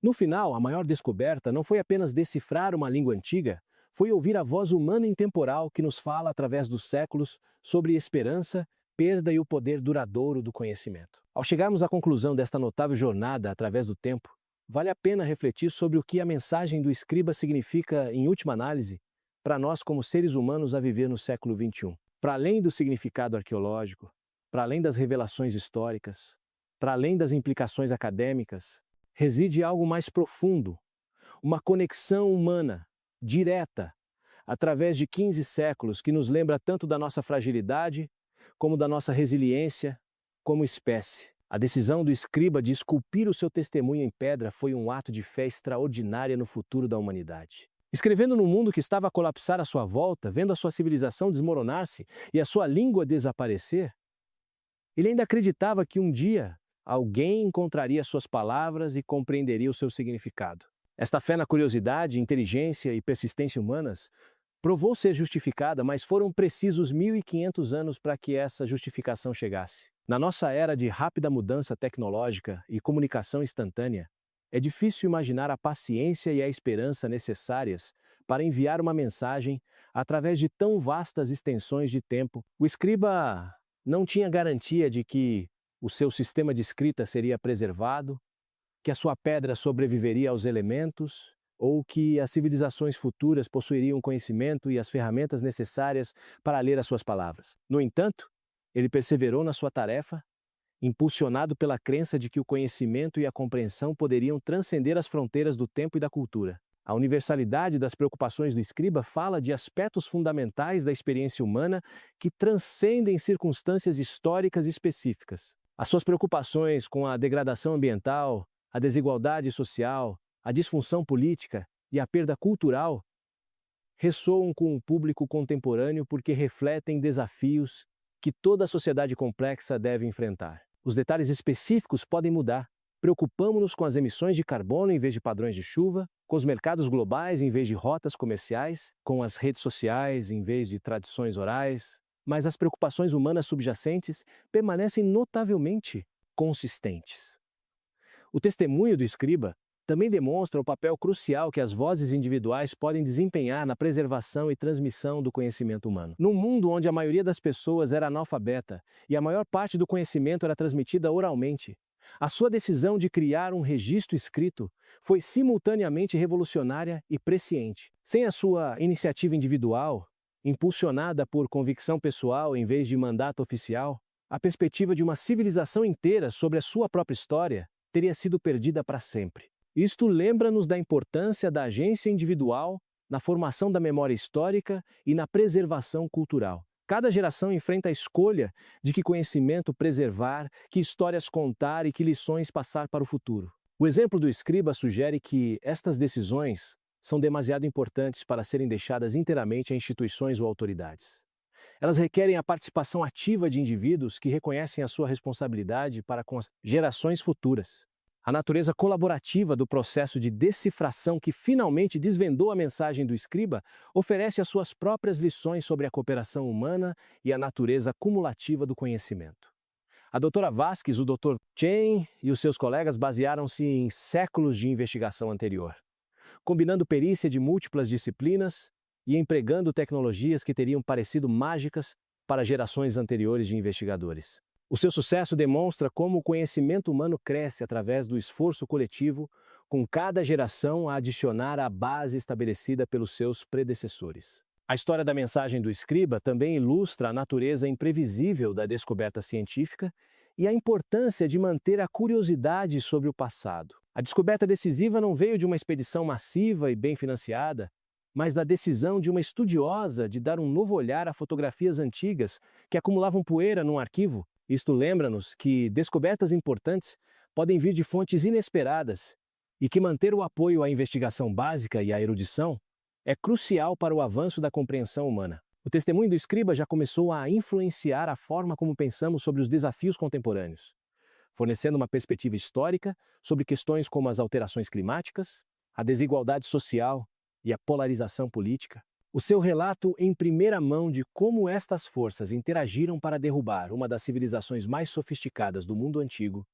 No final, a maior descoberta não foi apenas decifrar uma língua antiga, foi ouvir a voz humana intemporal que nos fala através dos séculos sobre esperança, perda e o poder duradouro do conhecimento. Ao chegarmos à conclusão desta notável jornada através do tempo, vale a pena refletir sobre o que a mensagem do escriba significa, em última análise, para nós como seres humanos a viver no século XXI. Para além do significado arqueológico, para além das revelações históricas, para além das implicações acadêmicas, reside algo mais profundo, uma conexão humana, direta, através de 15 séculos que nos lembra tanto da nossa fragilidade, como da nossa resiliência, como espécie. A decisão do escriba de esculpir o seu testemunho em pedra foi um ato de fé extraordinária no futuro da humanidade. Escrevendo num mundo que estava a colapsar à sua volta, vendo a sua civilização desmoronar-se e a sua língua desaparecer, ele ainda acreditava que um dia alguém encontraria suas palavras e compreenderia o seu significado. Esta fé na curiosidade, inteligência e persistência humanas provou ser justificada, mas foram precisos 1500 anos para que essa justificação chegasse. Na nossa era de rápida mudança tecnológica e comunicação instantânea, é difícil imaginar a paciência e a esperança necessárias para enviar uma mensagem através de tão vastas extensões de tempo. O escriba não tinha garantia de que o seu sistema de escrita seria preservado, que a sua pedra sobreviveria aos elementos, ou que as civilizações futuras possuiriam o conhecimento e as ferramentas necessárias para ler as suas palavras. No entanto, ele perseverou na sua tarefa, impulsionado pela crença de que o conhecimento e a compreensão poderiam transcender as fronteiras do tempo e da cultura. A universalidade das preocupações do escriba fala de aspectos fundamentais da experiência humana que transcendem circunstâncias históricas específicas. As suas preocupações com a degradação ambiental, a desigualdade social, a disfunção política e a perda cultural ressoam com o público contemporâneo porque refletem desafios que toda a sociedade complexa deve enfrentar. Os detalhes específicos podem mudar. Preocupamos-nos com as emissões de carbono em vez de padrões de chuva, com os mercados globais em vez de rotas comerciais, com as redes sociais em vez de tradições orais, mas as preocupações humanas subjacentes permanecem notavelmente consistentes. O testemunho do escriba também demonstra o papel crucial que as vozes individuais podem desempenhar na preservação e transmissão do conhecimento humano. Num mundo onde a maioria das pessoas era analfabeta e a maior parte do conhecimento era transmitida oralmente, a sua decisão de criar um registro escrito foi simultaneamente revolucionária e presciente. Sem a sua iniciativa individual, impulsionada por convicção pessoal em vez de mandato oficial, a perspectiva de uma civilização inteira sobre a sua própria história teria sido perdida para sempre. Isto lembra-nos da importância da agência individual na formação da memória histórica e na preservação cultural. Cada geração enfrenta a escolha de que conhecimento preservar, que histórias contar e que lições passar para o futuro. O exemplo do escriba sugere que estas decisões são demasiado importantes para serem deixadas inteiramente a instituições ou autoridades. Elas requerem a participação ativa de indivíduos que reconhecem a sua responsabilidade para com as gerações futuras. A natureza colaborativa do processo de decifração que finalmente desvendou a mensagem do escriba oferece as suas próprias lições sobre a cooperação humana e a natureza cumulativa do conhecimento. A doutora Vasquez, o Dr. Chen e os seus colegas basearam-se em séculos de investigação anterior, combinando perícia de múltiplas disciplinas e empregando tecnologias que teriam parecido mágicas para gerações anteriores de investigadores. O seu sucesso demonstra como o conhecimento humano cresce através do esforço coletivo, com cada geração a adicionar à base estabelecida pelos seus predecessores. A história da mensagem do escriba também ilustra a natureza imprevisível da descoberta científica e a importância de manter a curiosidade sobre o passado. A descoberta decisiva não veio de uma expedição massiva e bem financiada, mas da decisão de uma estudiosa de dar um novo olhar a fotografias antigas que acumulavam poeira num arquivo. Isto lembra-nos que descobertas importantes podem vir de fontes inesperadas e que manter o apoio à investigação básica e à erudição é crucial para o avanço da compreensão humana. O testemunho do escriba já começou a influenciar a forma como pensamos sobre os desafios contemporâneos, fornecendo uma perspectiva histórica sobre questões como as alterações climáticas, a desigualdade social e a polarização política. O seu relato em primeira mão de como estas forças interagiram para derrubar uma das civilizações mais sofisticadas do mundo antigo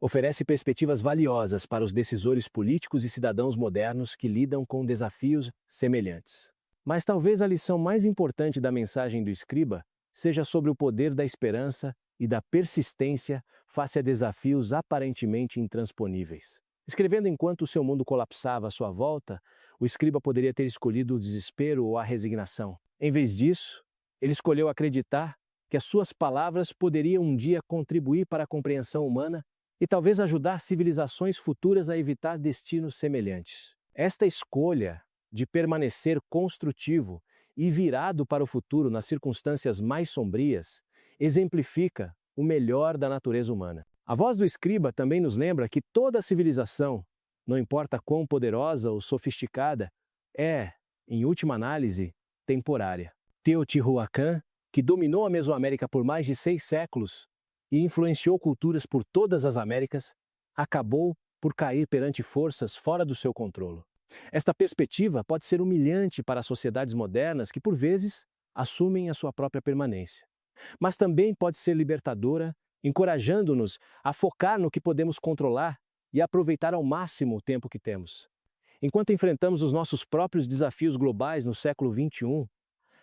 oferece perspectivas valiosas para os decisores políticos e cidadãos modernos que lidam com desafios semelhantes. Mas talvez a lição mais importante da mensagem do escriba seja sobre o poder da esperança e da persistência face a desafios aparentemente intransponíveis. Escrevendo enquanto o seu mundo colapsava à sua volta, o escriba poderia ter escolhido o desespero ou a resignação. Em vez disso, ele escolheu acreditar que as suas palavras poderiam um dia contribuir para a compreensão humana e talvez ajudar civilizações futuras a evitar destinos semelhantes. Esta escolha de permanecer construtivo e virado para o futuro nas circunstâncias mais sombrias exemplifica o melhor da natureza humana. A voz do escriba também nos lembra que toda civilização, não importa quão poderosa ou sofisticada, é, em última análise, temporária. Teotihuacan, que dominou a Mesoamérica por mais de 6 séculos e influenciou culturas por todas as Américas, acabou por cair perante forças fora do seu controle. Esta perspectiva pode ser humilhante para as sociedades modernas que, por vezes, assumem a sua própria permanência. Mas também pode ser libertadora, encorajando-nos a focar no que podemos controlar e aproveitar ao máximo o tempo que temos. Enquanto enfrentamos os nossos próprios desafios globais no século XXI,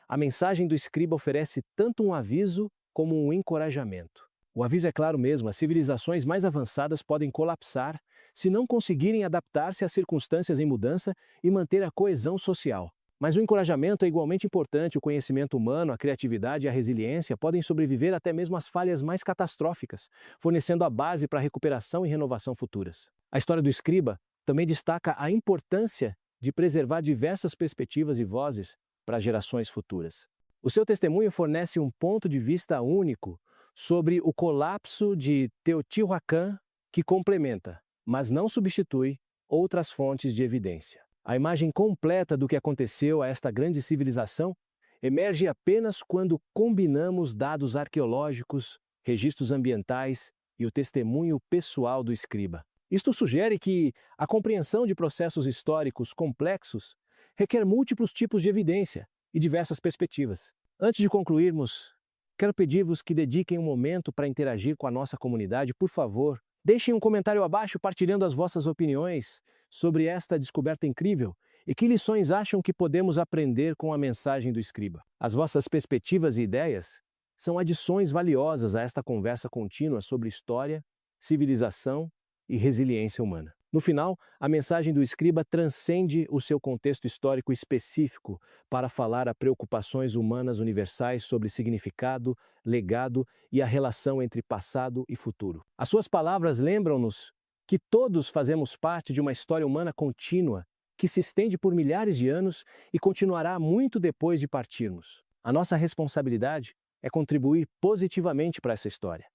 a mensagem do escriba oferece tanto um aviso como um encorajamento. O aviso é claro mesmo: as civilizações mais avançadas podem colapsar se não conseguirem adaptar-se às circunstâncias em mudança e manter a coesão social. Mas o encorajamento é igualmente importante. O conhecimento humano, a criatividade e a resiliência podem sobreviver até mesmo às falhas mais catastróficas, fornecendo a base para a recuperação e renovação futuras. A história do escriba também destaca a importância de preservar diversas perspectivas e vozes para gerações futuras. O seu testemunho fornece um ponto de vista único sobre o colapso de Teotihuacan, que complementa, mas não substitui, outras fontes de evidência. A imagem completa do que aconteceu a esta grande civilização emerge apenas quando combinamos dados arqueológicos, registros ambientais e o testemunho pessoal do escriba. Isto sugere que a compreensão de processos históricos complexos requer múltiplos tipos de evidência e diversas perspectivas. Antes de concluirmos, quero pedir-vos que dediquem um momento para interagir com a nossa comunidade. Por favor, deixem um comentário abaixo partilhando as vossas opiniões sobre esta descoberta incrível e que lições acham que podemos aprender com a mensagem do escriba. As vossas perspectivas e ideias são adições valiosas a esta conversa contínua sobre história, civilização e resiliência humana. No final, a mensagem do escriba transcende o seu contexto histórico específico para falar a preocupações humanas universais sobre significado, legado e a relação entre passado e futuro. As suas palavras lembram-nos que todos fazemos parte de uma história humana contínua que se estende por milhares de anos e continuará muito depois de partirmos. A nossa responsabilidade é contribuir positivamente para essa história,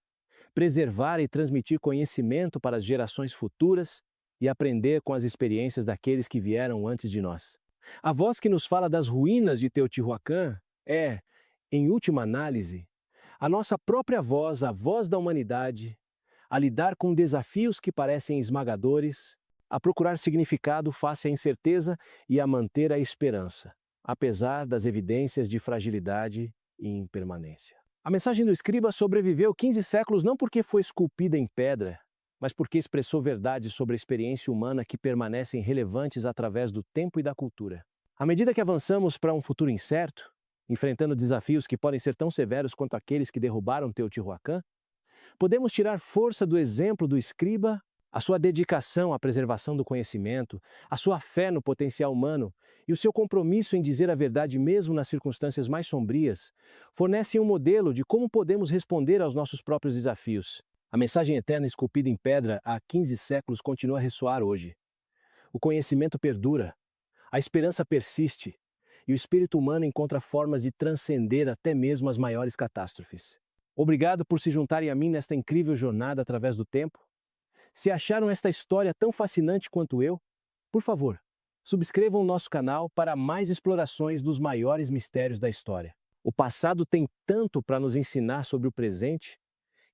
preservar e transmitir conhecimento para as gerações futuras e aprender com as experiências daqueles que vieram antes de nós. A voz que nos fala das ruínas de Teotihuacan é, em última análise, a nossa própria voz, a voz da humanidade, a lidar com desafios que parecem esmagadores, a procurar significado face à incerteza e a manter a esperança, apesar das evidências de fragilidade e impermanência. A mensagem do escriba sobreviveu 15 séculos não porque foi esculpida em pedra, mas porque expressou verdades sobre a experiência humana que permanecem relevantes através do tempo e da cultura. À medida que avançamos para um futuro incerto, enfrentando desafios que podem ser tão severos quanto aqueles que derrubaram Teotihuacan, podemos tirar força do exemplo do escriba, a sua dedicação à preservação do conhecimento, a sua fé no potencial humano e o seu compromisso em dizer a verdade mesmo nas circunstâncias mais sombrias, fornecem um modelo de como podemos responder aos nossos próprios desafios. A mensagem eterna esculpida em pedra há 15 séculos continua a ressoar hoje. O conhecimento perdura, a esperança persiste e o espírito humano encontra formas de transcender até mesmo as maiores catástrofes. Obrigado por se juntarem a mim nesta incrível jornada através do tempo. Se acharam esta história tão fascinante quanto eu, por favor, subscrevam o nosso canal para mais explorações dos maiores mistérios da história. O passado tem tanto para nos ensinar sobre o presente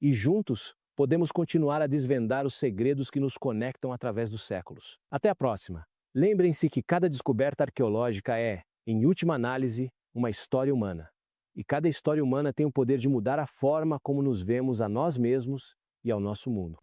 e juntos podemos continuar a desvendar os segredos que nos conectam através dos séculos. Até a próxima! Lembrem-se que cada descoberta arqueológica é, em última análise, uma história humana. E cada história humana tem o poder de mudar a forma como nos vemos a nós mesmos e ao nosso mundo.